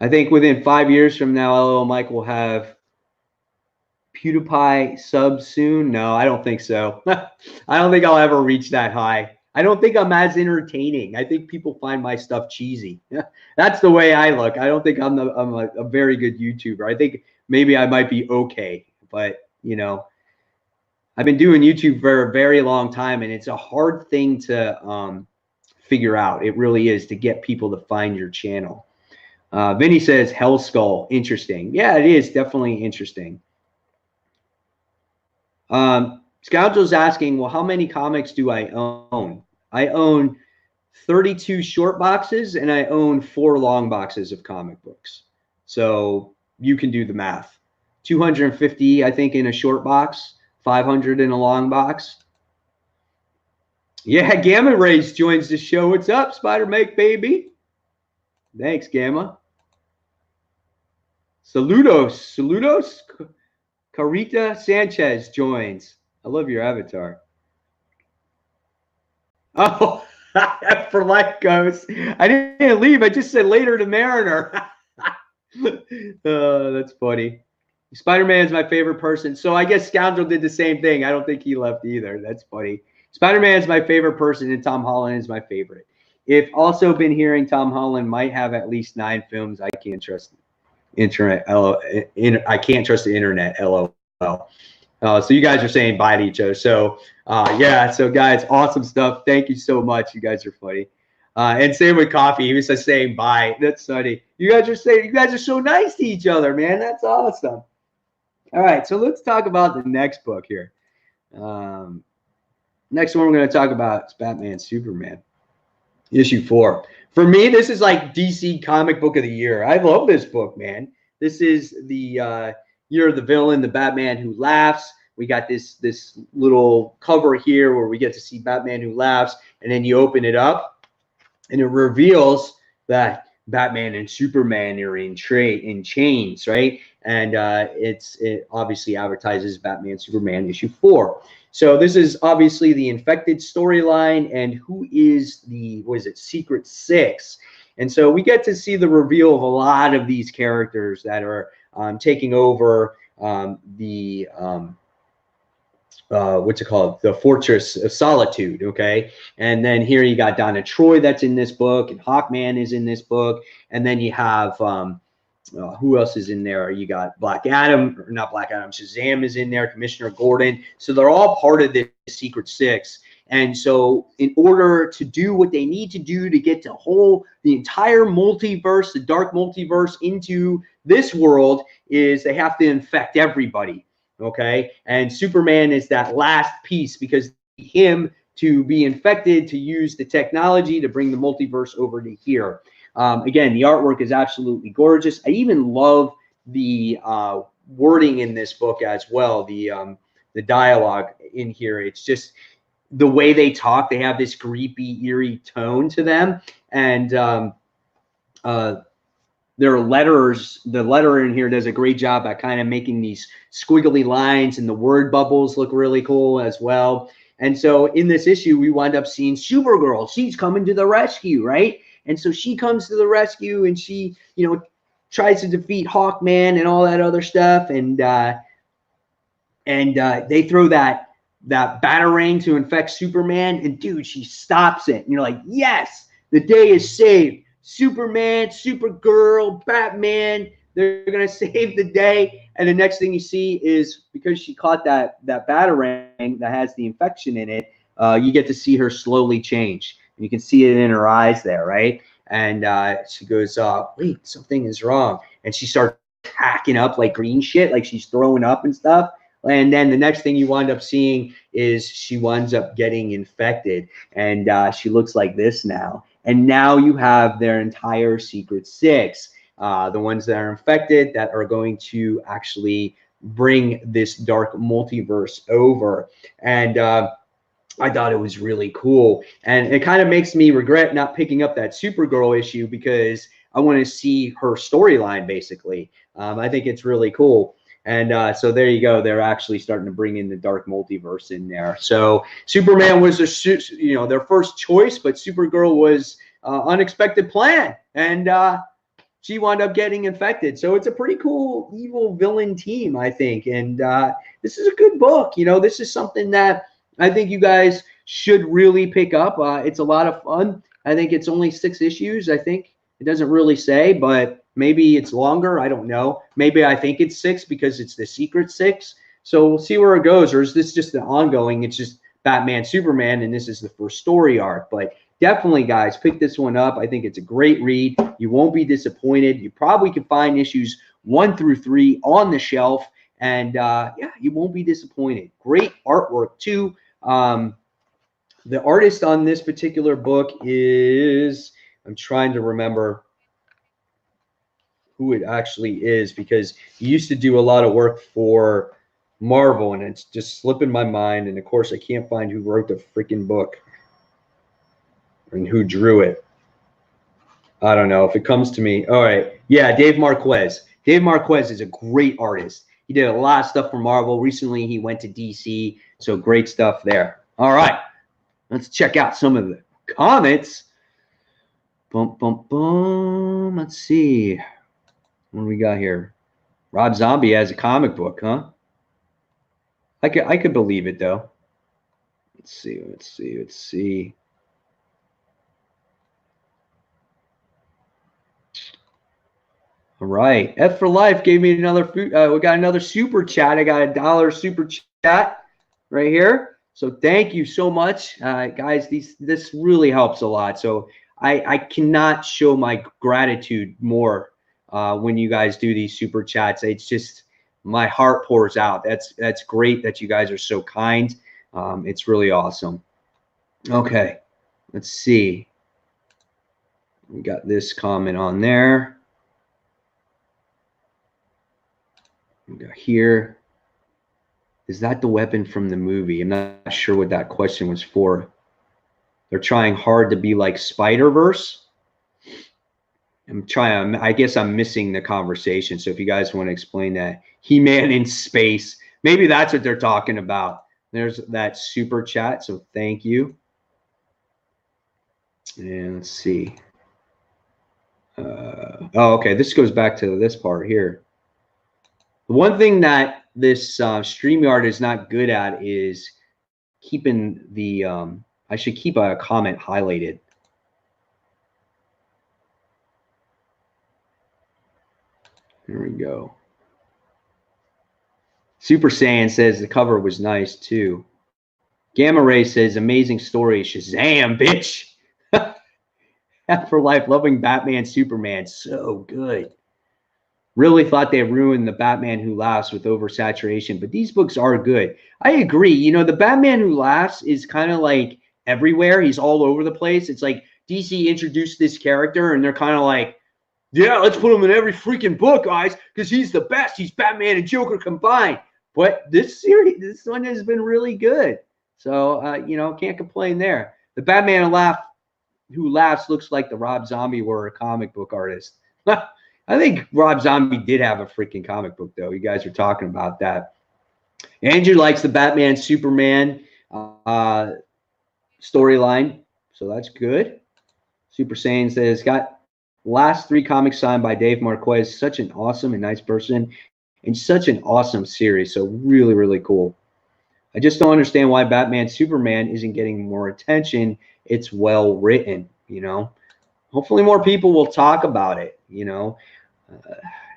I think within 5 years from now, LOL Mike will have PewDiePie subs soon. No, I don't think so. I don't think I'll ever reach that high. I don't think I'm as entertaining. I think people find my stuff cheesy. That's the way I look. I don't think I'm a very good YouTuber. I think maybe I might be okay, but I've been doing YouTube for a very long time, and it's a hard thing to figure out. It really is, to get people to find your channel. Vinny says Hell Skull, interesting. Yeah, it is definitely interesting. Scoundrel's asking, well, how many comics do I own? I own 32 short boxes, and I own 4 long boxes of comic books. So you can do the math. 250, I think, in a short box, 500 in a long box. Yeah, Gamma Rays joins the show. What's up, Spider-Make baby? Thanks, Gamma. Saludos. Carita Sanchez joins. I love your avatar. Oh, for life goes. I didn't leave. I just said later to Mariner. That's funny. Spider-Man is my favorite person. So I guess Scoundrel did the same thing. I don't think he left either. That's funny. Spider-Man is my favorite person, and Tom Holland is my favorite. If also been hearing Tom Holland might have at least 9 films. I can't trust internet. I can't trust the internet. LOL. So you guys are saying bye to each other. So yeah. So guys, awesome stuff. Thank you so much. You guys are funny. And same with Coffee. He was just saying bye. That's funny. You guys are so nice to each other, man. That's awesome. All right. So let's talk about the next book here. Next one we're going to talk about is Batman Superman, issue 4. For me, this is like DC comic book of the year. I love this book, man. This is the Year of the Villain, the Batman Who Laughs. We got this little cover here where we get to see Batman Who Laughs, and then you open it up, and it reveals that Batman and Superman are in chains, right? And it obviously advertises Batman Superman issue 4. So this is obviously the infected storyline, and who is the Secret Six? And so we get to see the reveal of a lot of these characters that are taking over the the Fortress of Solitude. Okay, and then here you got Donna Troy that's in this book, and Hawkman is in this book, and then you have Who else is in there? You got Black Adam, or not Black Adam, Shazam is in there, Commissioner Gordon. So they're all part of this Secret Six. And so in order to do what they need to do to get the entire multiverse, the dark multiverse, into this world, is they have to infect everybody. Okay. And Superman is that last piece, because him to be infected, to use the technology to bring the multiverse over to here. Again, the artwork is absolutely gorgeous. I even love the wording in this book as well. The dialogue in here. It's just the way they talk. They have this creepy, eerie tone to them, and their letters. The letterer in here does a great job at kind of making these squiggly lines, and the word bubbles look really cool as well. And so in this issue, we wind up seeing Supergirl. She's coming to the rescue, right? And so she comes to the rescue, and she, tries to defeat Hawkman and all that other stuff. And they throw that batarang to infect Superman. And dude, she stops it. And you're like, yes, the day is saved. Superman, Supergirl, Batman, they're going to save the day. And the next thing you see is, because she caught that batarang that has the infection in it, you get to see her slowly change. You can see it in her eyes there, right? And she goes, wait, something is wrong. And she starts hacking up like green shit, like she's throwing up and stuff. And then the next thing you wind up seeing is she winds up getting infected. And she looks like this now. And now you have their entire Secret Six, the ones that are infected, that are going to actually bring this dark multiverse over. And I thought it was really cool. And it kind of makes me regret not picking up that Supergirl issue, because I want to see her storyline, basically. I think it's really cool. And so there you go. They're actually starting to bring in the dark multiverse in there. So Superman was their first choice, but Supergirl was unexpected plan, and she wound up getting infected. So it's a pretty cool evil villain team, I think. And this is a good book. This is something that I think you guys should really pick up. It's a lot of fun. I think it's only 6 issues. I think it doesn't really say, but maybe it's longer. I don't know. Maybe I think it's 6 because it's the Secret Six. So we'll see where it goes. Or is this just an ongoing? It's just Batman, Superman, and this is the first story arc. But definitely, guys, pick this one up. I think it's a great read. You won't be disappointed. You probably can find issues 1 through 3 on the shelf. And yeah, you won't be disappointed. Great artwork, too. The artist on this particular book is, I'm trying to remember who it actually is, because he used to do a lot of work for Marvel, and it's just slipping my mind. And of course, I can't find who wrote the freaking book and who drew it. I don't know if it comes to me. All right. Yeah, Dave Marquez. Dave Marquez is a great artist. He did a lot of stuff for Marvel. Recently, he went to DC. So great stuff there. All right. Let's check out some of the comments. Boom, boom, boom. Let's see. What do we got here? Rob Zombie has a comic book, huh? I could believe it, though. Let's see. All right. F for Life gave me another we got another super chat. I got $1 super chat right here. So thank you so much, guys. This really helps a lot. So I cannot show my gratitude more when you guys do these super chats. It's just, my heart pours out. That's great that you guys are so kind. It's really awesome. Okay, let's see. We got this comment on there. We got here. Is that the weapon from the movie? I'm not sure what that question was for. They're trying hard to be like Spider-Verse. I guess I'm missing the conversation. So if you guys want to explain that, He-Man in space, maybe that's what they're talking about. There's that super chat. So thank you. And let's see. Oh, okay. This goes back to this part here. The one thing that this StreamYard is not good at is keeping the, I should keep a comment highlighted. There we go. Super Saiyan says the cover was nice too. Gamma Ray says amazing story. Shazam, bitch. Afterlife, loving Batman, Superman, so good. Really thought they ruined the Batman Who Laughs with oversaturation, but these books are good. I agree. You know, the Batman Who Laughs is kind of like everywhere. He's all over the place. It's like DC introduced this character, and they're kind of like, yeah, let's put him in every freaking book, guys, because he's the best. He's Batman and Joker combined. But this one has been really good. So, you know, can't complain there. The Batman Who Laughs looks like the Rob Zombie were a comic book artist. I think Rob Zombie did have a freaking comic book, though. You guys are talking about that. Andrew likes the Batman Superman storyline, so that's good. Super Saiyan says, got last 3 comics signed by Dave Marquez. Such an awesome and nice person, and such an awesome series. So really, really cool. I just don't understand why Batman Superman isn't getting more attention. It's well written, you know. Hopefully more people will talk about it, you know.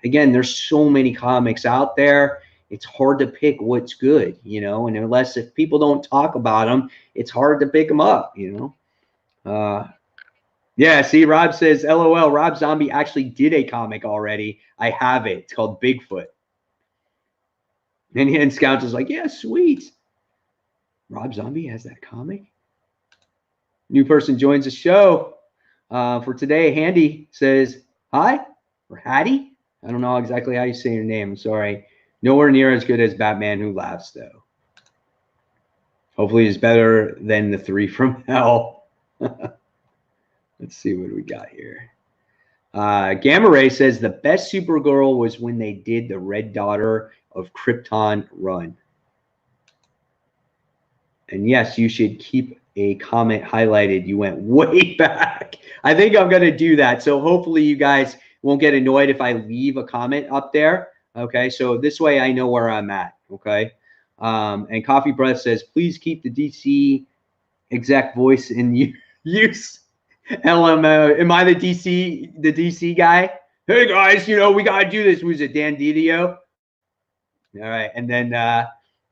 Again, there's so many comics out there. It's hard to pick what's good, you know, and if people don't talk about them, it's hard to pick them up, you know. Yeah, see, Rob says, LOL, Rob Zombie actually did a comic already. I have it. It's called Bigfoot. And Scouts is like, yeah, sweet. Rob Zombie has that comic? New person joins the show. For today, Handy says, hi, or Hattie? I don't know exactly how you say your name. I'm sorry. Nowhere near as good as Batman Who Laughs, though. Hopefully it's better than the 3 from Hell. Let's see what we got here. Gamma Ray says the best Supergirl was when they did the Red Daughter of Krypton run. And yes, you should keep a comment highlighted. You went way back. I think I'm going to do that. So hopefully you guys won't get annoyed if I leave a comment up there. Okay, so this way I know where I'm at. Okay. And Coffee Breath says, please keep the DC exec voice in use. LMO. Am I the DC guy? Hey guys, you know, we got to do this. Who's it, Dan Didio? All right. And then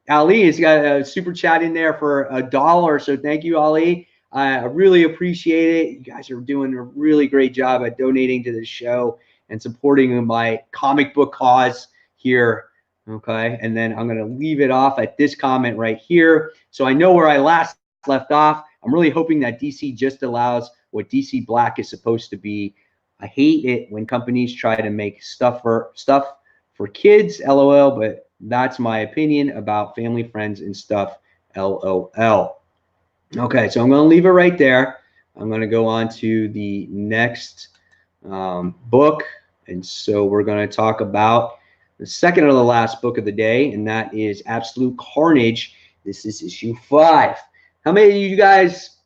Ali has got a super chat in there for $1. So thank you, Ali. I really appreciate it. You guys are doing a really great job at donating to the show and supporting my comic book cause here. Okay. And then I'm going to leave it off at this comment right here. So I know where I last left off. I'm really hoping that DC just allows what DC Black is supposed to be. I hate it when companies try to make stuff for kids, LOL, but that's my opinion about family, friends, and stuff, LOL. Okay, so I'm going to leave it right there. I'm going to go on to the next book. And so we're going to talk about the second to the last book of the day, and that is Absolute Carnage. This is issue 5. How many of you guys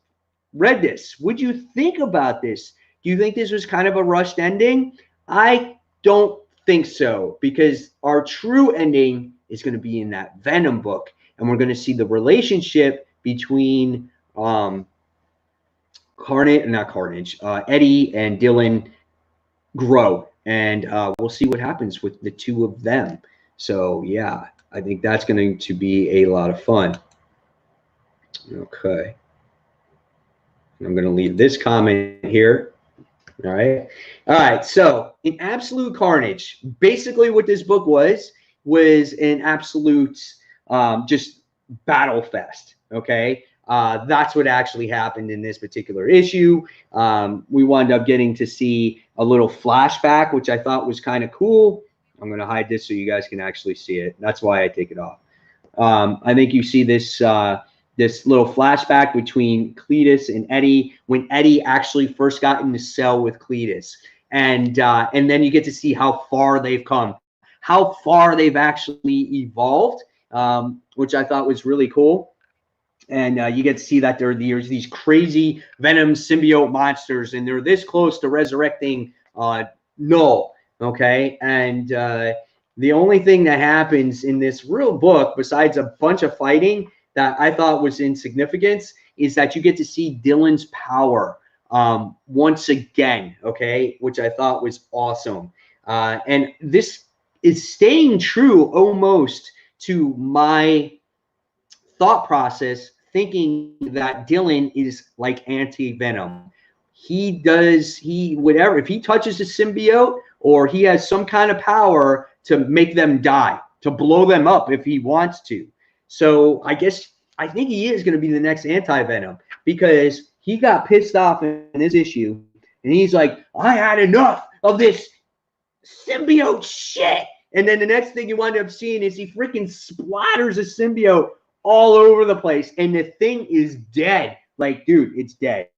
read this? What'd you think about this? Do you think this was kind of a rushed ending? I don't think so, because our true ending is going to be in that Venom book, and we're going to see the relationship between Eddie and Dylan grow, and we'll see what happens with the 2 of them. So yeah, I think that's going to be a lot of fun. Okay. I'm going to leave this comment here. All right. So in Absolute Carnage, basically what this book was an absolute just battle fest. Okay. That's what actually happened in this particular issue. We wound up getting to see a little flashback, which I thought was kind of cool. I'm going to hide this so you guys can actually see it. That's why I take it off. I think you see this this little flashback between Cletus and Eddie when Eddie actually first got in the cell with Cletus. And then you get to see how far they've come, how far they've actually evolved, which I thought was really cool. And you get to see that there's these crazy Venom symbiote monsters, and they're this close to resurrecting Null. Okay. And the only thing that happens in this real book, besides a bunch of fighting that I thought was insignificant, is that you get to see Dylan's power once again, okay, which I thought was awesome. And this is staying true almost to my thought process, thinking that Dylan is like anti-Venom. Whatever, if he touches a symbiote or he has some kind of power to make them die, to blow them up if he wants to. So I think he is going to be the next anti-Venom, because he got pissed off in this issue and he's like, I had enough of this symbiote shit. And then the next thing you wind up seeing is he freaking splatters a symbiote all over the place, and the thing is dead. Like, dude, it's dead.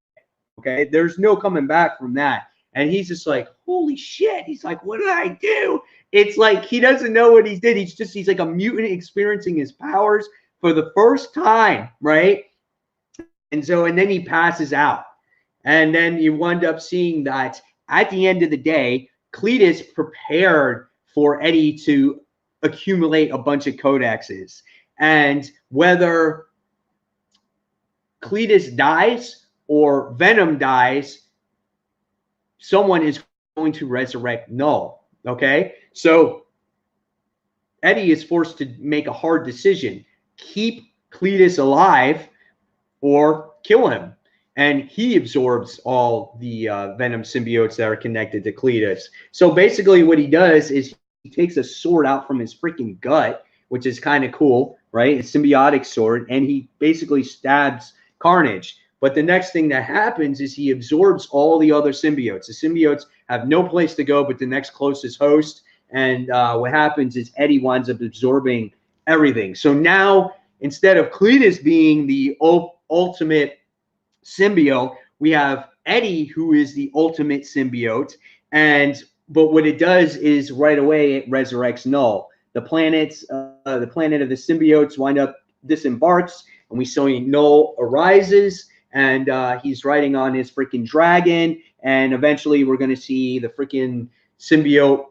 Okay, there's no coming back from that. And he's just like, holy shit. He's like, what did I do? It's like he doesn't know what he did. He's like a mutant experiencing his powers for the first time, right? And then he passes out. And then you wind up seeing that at the end of the day, Cletus prepared for Eddie to accumulate a bunch of codexes. And whether Cletus dies or Venom dies, someone is going to resurrect Null. Okay? So Eddie is forced to make a hard decision. Keep Cletus alive or kill him. And he absorbs all the Venom symbiotes that are connected to Cletus. So basically what he does is he takes a sword out from his freaking gut, which is kind of cool, right? A symbiotic sword, and he basically stabs Carnage. But the next thing that happens is he absorbs all the other symbiotes. The symbiotes have no place to go but the next closest host. And what happens is Eddie winds up absorbing everything. So now, instead of Cletus being the ultimate symbiote, we have Eddie, who is the ultimate symbiote. But what it does is right away it resurrects Null. The planet of the symbiotes wind up disembarks, and we see Null arises, and he's riding on his freaking dragon, and eventually we're going to see the freaking symbiote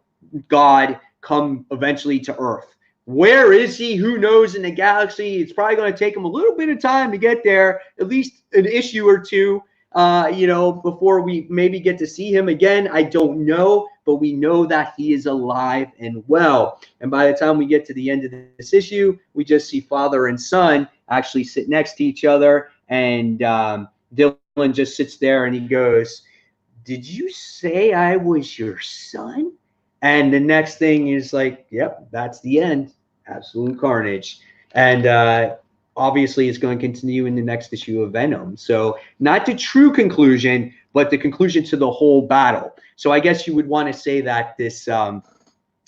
god come eventually to Earth. Where is he? Who knows in the galaxy? It's probably going to take him a little bit of time to get there, at least an issue or two, before we maybe get to see him again. I don't know, but we know that he is alive and well. And by the time we get to the end of this issue, we just see father and son actually sit next to each other, and Dylan just sits there and he goes, "Did you say I was your son?" And the next thing is like, yep, that's the end. Absolute carnage. And obviously it's going to continue in the next issue of Venom. So not the true conclusion, but the conclusion to the whole battle. So I guess you would want to say that this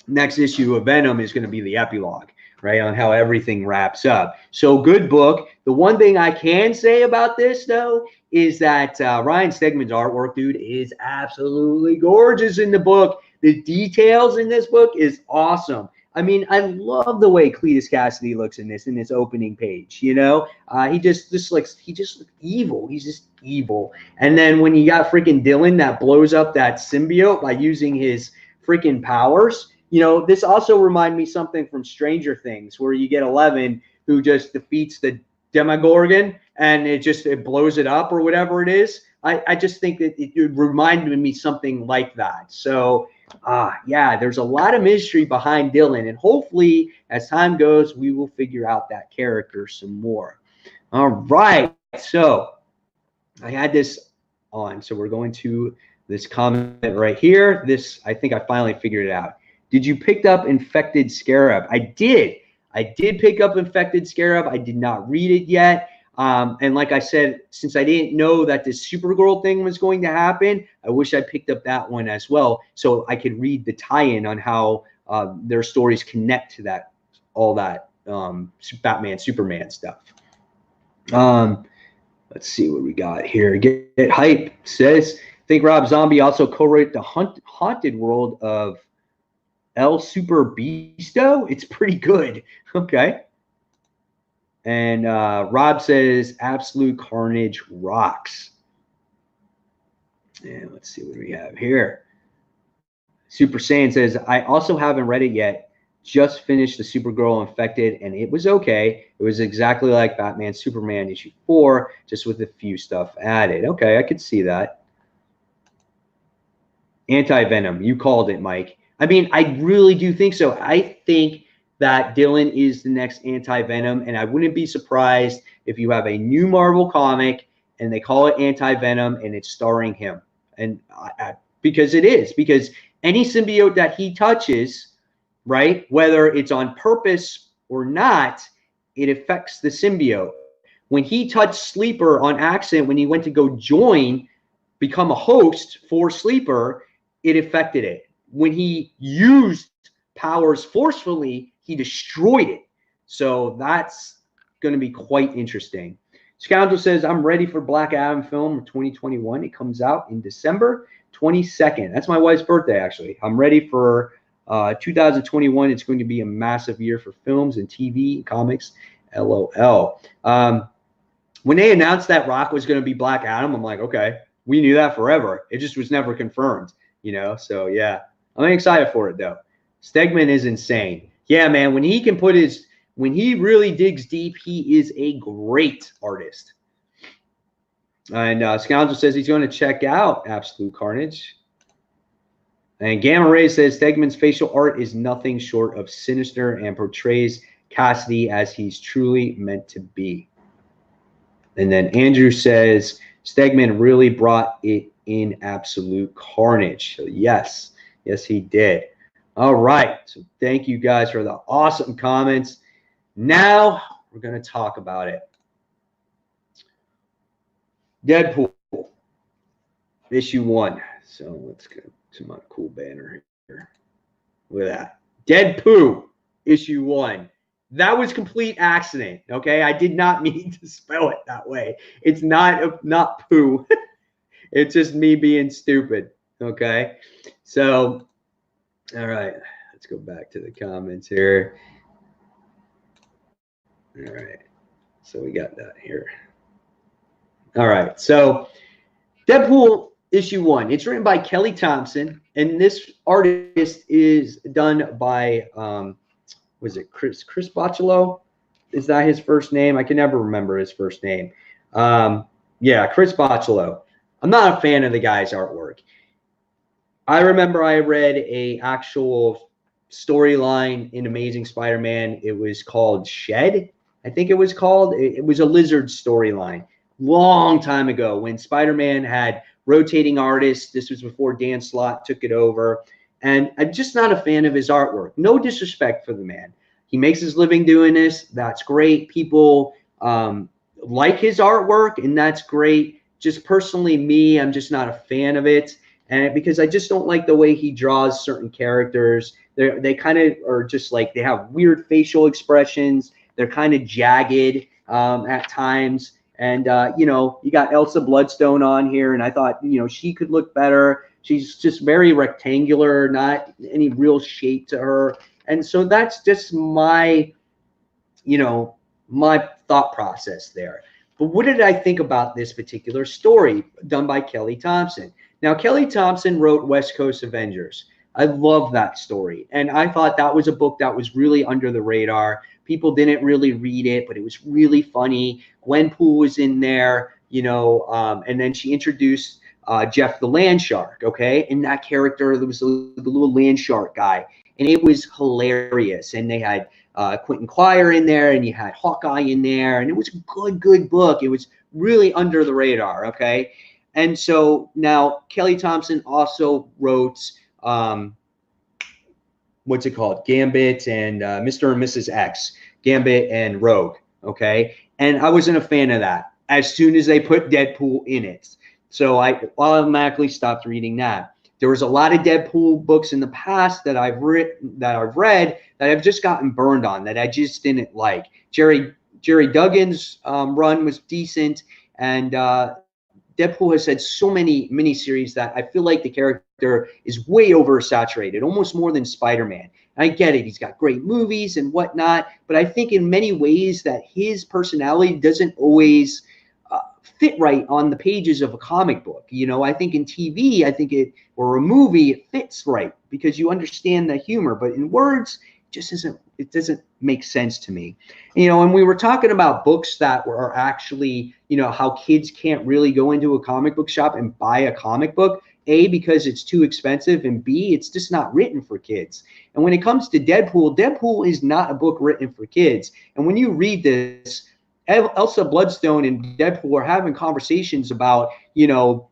next issue of Venom is going to be the epilogue, right, on how everything wraps up. So good book. The one thing I can say about this, though, is that Ryan Stegman's artwork, dude, is absolutely gorgeous in the book. The details in this book is awesome. I mean, I love the way Cletus Cassidy looks in this opening page. You know, he just looks evil. He's just evil. And then when you got freaking Dylan that blows up that symbiote by using his freaking powers, you know, this also reminded me something from Stranger Things, where you get 11 who just defeats the Demogorgon and it blows it up or whatever it is. I just think that it reminded me something like that. So. Yeah, there's a lot of mystery behind Dylan, and hopefully as time goes, we will figure out that character some more. All right, so I had this on, so we're going to this comment right here. I think I finally figured it out. Did you pick up Infected Scarab? I did pick up Infected Scarab. I did not read it yet. And like I said, since I didn't know that this Supergirl thing was going to happen, I wish I picked up that one as well, so I could read the tie-in on how their stories connect to that, all that Batman, Superman stuff. Let's see what we got here. Get Hype says, I think Rob Zombie also co-wrote the Haunted World of El Super Beasto. It's pretty good. Okay. And Rob says, Absolute Carnage rocks. And let's see what we have here. Super Saiyan says, I also haven't read it yet. Just finished the Supergirl Infected, and it was okay. It was exactly like Batman Superman issue 4, just with a few stuff added. Okay, I could see that. Anti-Venom. You called it, Mike. I mean, I really do think so. I think that Dylan is the next Anti-Venom, and I wouldn't be surprised if you have a new Marvel comic and they call it Anti-Venom and it's starring him. And because it is, because any symbiote that he touches, right, whether it's on purpose or not, it affects the symbiote. When he touched Sleeper on accident, when he went to go join, become a host for Sleeper, it affected it. When he used powers forcefully, he destroyed it. So that's going to be quite interesting. Scoundrel says, I'm ready for Black Adam film 2021. It comes out in December 22nd. That's my wife's birthday, actually. I'm ready for 2021. It's going to be a massive year for films and TV and comics. LOL. When they announced that Rock was going to be Black Adam, I'm like, okay, we knew that forever. It just was never confirmed, you know? So, yeah, I'm excited for it, though. Stegman is insane. Yeah, man, when he can put his – when he really digs deep, he is a great artist. And Scoundrel says he's going to check out Absolute Carnage. And Gamma Ray says Stegman's facial art is nothing short of sinister and portrays Cassidy as he's truly meant to be. And then Andrew says Stegman really brought it in Absolute Carnage. So yes, he did. All right. So thank you guys for the awesome comments. Now we're going to talk about it. Deadpool, issue 1. So let's go to my cool banner here. Look at that. Deadpool, issue 1. That was complete accident, okay? I did not mean to spell it that way. It's not poo. It's just me being stupid, okay? So, all right. Let's go back to the comments here. All right. So we got that here. All right. So Deadpool issue 1. It's written by Kelly Thompson, and this artist is done by was it Chris Bocciolo? Is that his first name? I can never remember his first name. Yeah, Chris Bocciolo. I'm not a fan of the guy's artwork. I remember I read a actual storyline in Amazing Spider-Man. It was called Shed, I think it was called. It was a Lizard storyline long time ago when Spider-Man had rotating artists. This was before Dan Slott took it over. And I'm just not a fan of his artwork. No disrespect for the man. He makes his living doing this. That's great. People like his artwork, and that's great. Just personally, me, I'm just not a fan of it. And because I just don't like the way he draws certain characters. They kind of are just like, they have weird facial expressions. They're kind of jagged at times. And, you know, you got Elsa Bloodstone on here, and I thought, you know, she could look better. She's just very rectangular, not any real shape to her. And so that's just my, you know, my thought process there. But what did I think about this particular story done by Kelly Thompson? Now, Kelly Thompson wrote West Coast Avengers. I love that story. And I thought that was a book that was really under the radar. People didn't really read it, but it was really funny. Gwenpool was in there, you know, and then she introduced Jeff the Land Shark, okay? And that character, there was the little land shark guy, and it was hilarious. And they had Quentin Quire in there, and you had Hawkeye in there, and it was a good book. It was really under the radar, okay? And so now Kelly Thompson also wrote, what's it called? Gambit and Mr. and Mrs. X, Gambit and Rogue, okay? And I wasn't a fan of that as soon as they put Deadpool in it. So I automatically stopped reading that. There was a lot of Deadpool books in the past that I've read that I've just gotten burned on, that I just didn't like. Jerry Duggan's run was decent, and Deadpool has had so many miniseries that I feel like the character is way oversaturated, almost more than Spider-Man. I get it. He's got great movies and whatnot, but I think in many ways that his personality doesn't always fit right on the pages of a comic book. You know, I think in TV, or a movie, it fits right because you understand the humor, but in words, just isn't, it doesn't make sense to me. You know, and we were talking about books that are actually, you know, how kids can't really go into a comic book shop and buy a comic book. A, because it's too expensive, and B, it's just not written for kids. And when it comes to Deadpool, Deadpool is not a book written for kids. And when you read this, Elsa Bloodstone and Deadpool are having conversations about, you know,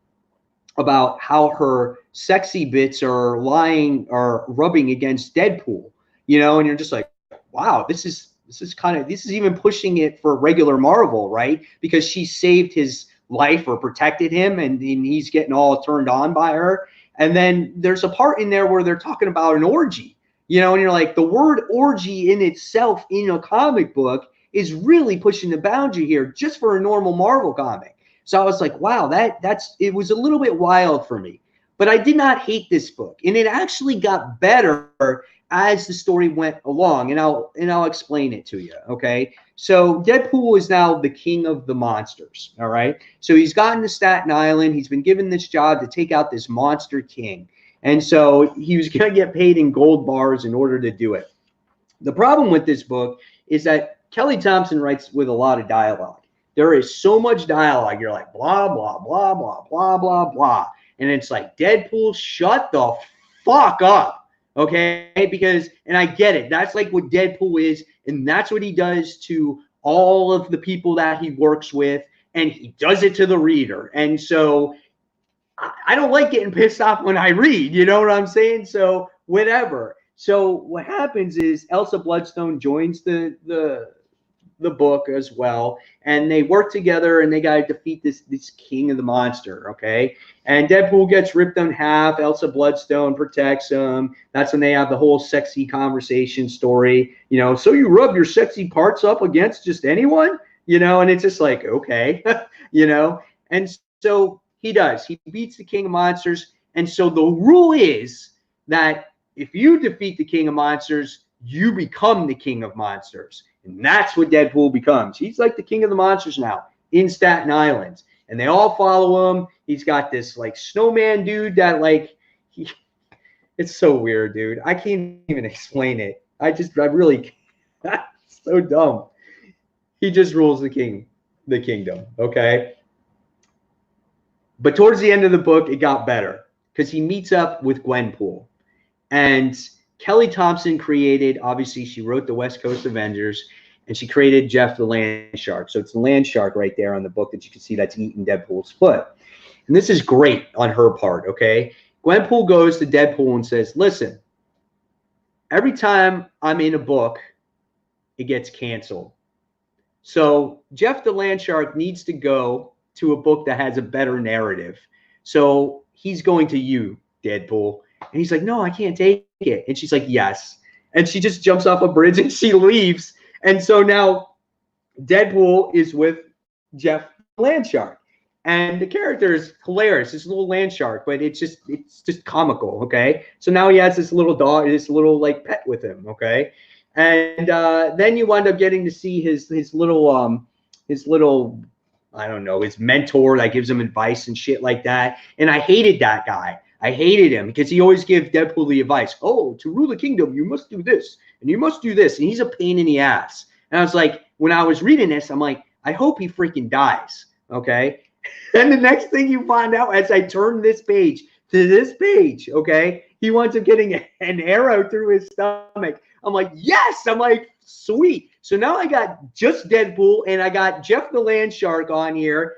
about how her sexy bits are lying or rubbing against Deadpool, you know, and you're just like, wow, this is even pushing it for regular Marvel, right? Because she saved his life or protected him, and he's getting all turned on by her. And then there's a part in there where they're talking about an orgy, you know, and you're like, the word orgy in itself in a comic book is really pushing the boundary here just for a normal Marvel comic. So I was like, wow, it was a little bit wild for me. But I did not hate this book, and it actually got better as the story went along, and I'll explain it to you, okay? So Deadpool is now the king of the monsters, all right? So he's gotten to Staten Island. He's been given this job to take out this monster king. And so he was going to get paid in gold bars in order to do it. The problem with this book is that Kelly Thompson writes with a lot of dialogue. There is so much dialogue. You're like, blah, blah, blah, blah, blah, blah, blah. And it's like, Deadpool, shut the fuck up. Okay, because, and I get it, that's like what Deadpool is, and that's what he does to all of the people that he works with, and he does it to the reader. And so I don't like getting pissed off when I read, you know what I'm saying? So whatever. So what happens is Elsa Bloodstone joins the book as well, and they work together, and they got to defeat this king of the monster, okay? And Deadpool gets ripped in half. Elsa Bloodstone protects him. That's when they have the whole sexy conversation story, you know, so you rub your sexy parts up against just anyone, you know, and it's just like, okay, you know. And so he does. He beats the king of monsters, and so the rule is that if you defeat the king of monsters, you become the king of monsters. And that's what Deadpool becomes. He's like the king of the monsters now in Staten Island. And they all follow him. He's got this like snowman dude that like, it's so weird, dude. I can't even explain it. I really, that's so dumb. He just rules the kingdom, okay? But towards the end of the book, it got better because he meets up with Gwenpool. And Kelly Thompson created, obviously, she wrote the West Coast Avengers, and she created Jeff the Land Shark. So it's the land shark right there on the book that you can see that's eating Deadpool's foot. And this is great on her part, okay? Gwenpool goes to Deadpool and says, listen, every time I'm in a book, it gets canceled. So Jeff the Land Shark needs to go to a book that has a better narrative. So he's going to you, Deadpool. And he's like, no, I can't take it. And she's like, yes. And she just jumps off a bridge and she leaves. And so now Deadpool is with Jeff Land Shark. And the character is hilarious. This little land shark, but it's just comical, okay? So now he has this little dog, this little like pet with him, okay? And then you wind up getting to see his little I don't know, his mentor that gives him advice and shit like that. And I hated that guy. I hated him because he always gave Deadpool the advice. Oh, to rule the kingdom, you must do this and you must do this. And he's a pain in the ass. And I was like, when I was reading this, I'm like, I hope he freaking dies. Okay. And the next thing you find out as I turn this page to this page, okay, he winds up getting an arrow through his stomach. I'm like, yes. I'm like, sweet. So now I got just Deadpool and I got Jeff the Land Shark on here.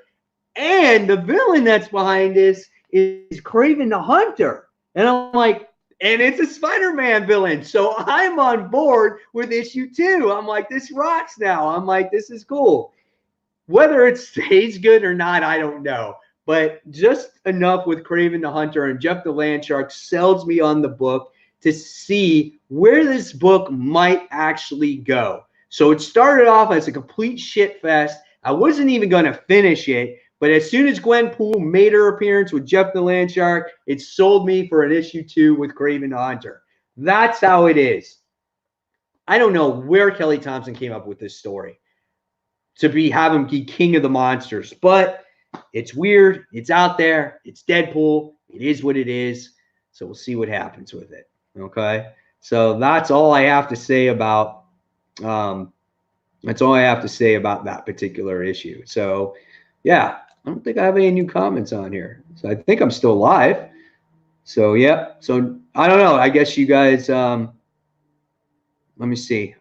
And the villain that's behind this is Kraven the Hunter. And I'm like, and it's a Spider-Man villain. So I'm on board with issue 2. I'm like, this rocks now. I'm like, this is cool. Whether it stays good or not, I don't know. But just enough with Kraven the Hunter and Jeff the Land Shark sells me on the book to see where this book might actually go. So it started off as a complete shit fest. I wasn't even going to finish it. But as soon as Gwenpool made her appearance with Jeff the Land Shark, it sold me for an issue 2 with Kraven the Hunter. That's how it is. I don't know where Kelly Thompson came up with this story to have him be king of the monsters. But it's weird. It's out there. It's Deadpool. It is what it is. So we'll see what happens with it. Okay? So that's all I have to say about that particular issue. So yeah, I don't think I have any new comments on here. So I think I'm still live. So yeah. So I don't know. I guess you guys let me see.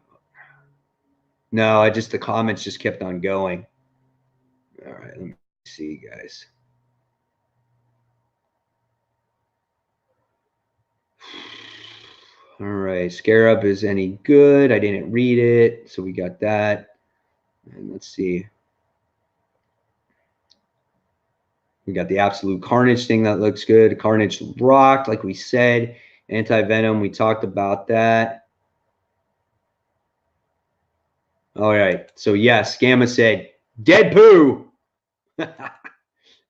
No, the comments just kept on going. All right, let me see, guys. All right, Scarab is any good? I didn't read it, so we got that. And let's see. We got the Absolute Carnage thing that looks good. Carnage rocked, like we said. Anti-Venom, we talked about that. All right, so yes, Gamma said, Deadpool. And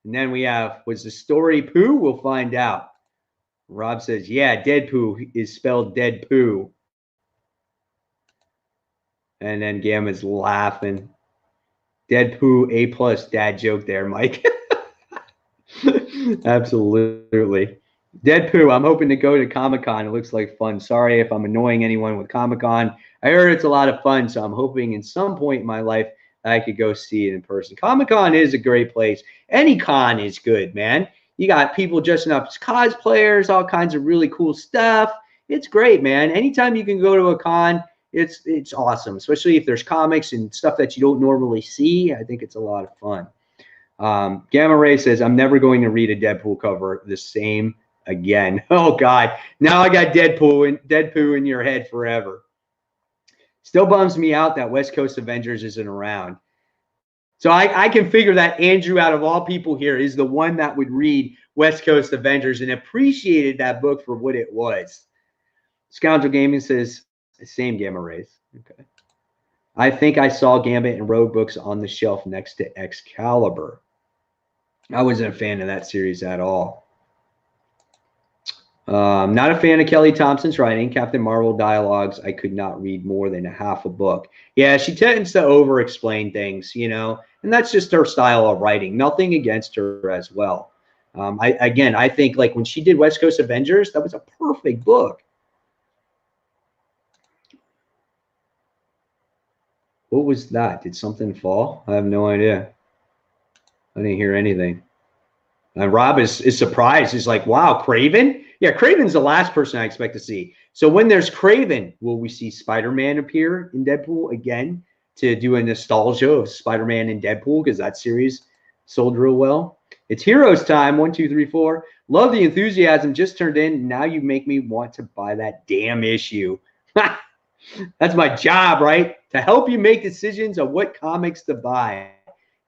then we have, was the story poo? We'll find out. Rob says, yeah, Deadpool is spelled dead poo. And then Gamma's laughing. Deadpool A+ dad joke there, Mike. Absolutely. Deadpool, I'm hoping to go to Comic-Con. It looks like fun. Sorry if I'm annoying anyone with Comic-Con. I heard it's a lot of fun, so I'm hoping in some point in my life I could go see it in person. Comic-Con is a great place. Any con is good, man. You got people dressing up as cosplayers, all kinds of really cool stuff. It's great, man. Anytime you can go to a con, it's awesome, especially if there's comics and stuff that you don't normally see. I think it's a lot of fun. Gamma Ray says, I'm never going to read a Deadpool cover the same again. Oh, God. Now I got Deadpool in your head forever. Still bums me out that West Coast Avengers isn't around. So I can figure that Andrew, out of all people here, is the one that would read West Coast Avengers and appreciated that book for what it was. Scoundrel Gaming says, same Gamma Rays. Okay. I think I saw Gambit and Rogue books on the shelf next to Excalibur. I wasn't a fan of that series at all. Not a fan of Kelly Thompson's writing. Captain Marvel dialogues, I could not read more than a half a book. Yeah, she tends to over-explain things, you know, and that's just her style of writing. Nothing against her as well. I think like when she did West Coast Avengers, that was a perfect book. What was that? Did something fall? I have no idea. I didn't hear anything. And Rob is surprised. He's like, wow, Kraven? Yeah, Kraven's the last person I expect to see. So when there's Kraven, will we see Spider-Man appear in Deadpool again to do a nostalgia of Spider-Man and Deadpool? Because that series sold real well. It's Heroes time. 1, 2, 3, 4. Love the enthusiasm. Just turned in. Now you make me want to buy that damn issue. That's my job, right? To help you make decisions on what comics to buy.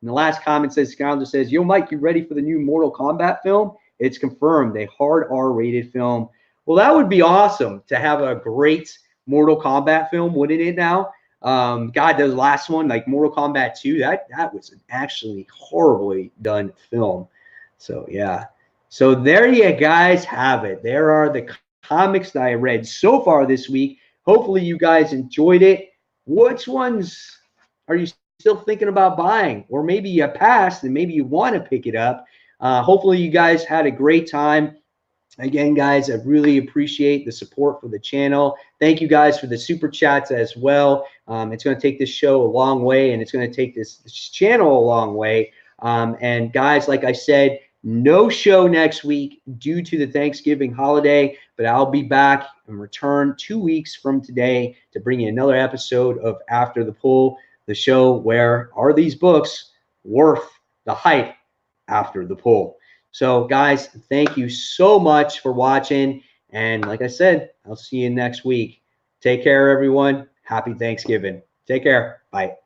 And the last comment says, Scoundrel says, yo, Mike, you ready for the new Mortal Kombat film? It's confirmed, a hard R-rated film. Well, that would be awesome to have a great Mortal Kombat film, wouldn't it now? God, the last one, like Mortal Kombat 2, that was an actually horribly done film. So, yeah. So there you guys have it. There are the comics that I read so far this week. Hopefully you guys enjoyed it. Which ones are you still thinking about buying? Or maybe you passed and maybe you want to pick it up. Hopefully you guys had a great time. Again, guys, I really appreciate the support for the channel. Thank you guys for the super chats as well. It's going to take this show a long way, and it's going to take this channel a long way. And guys, like I said, no show next week due to the Thanksgiving holiday, but I'll be back and return 2 weeks from today to bring you another episode of After the Pull, the show where are these books worth the hype after the pull. So, guys, thank you so much for watching. And like I said, I'll see you next week. Take care, everyone. Happy Thanksgiving. Take care. Bye.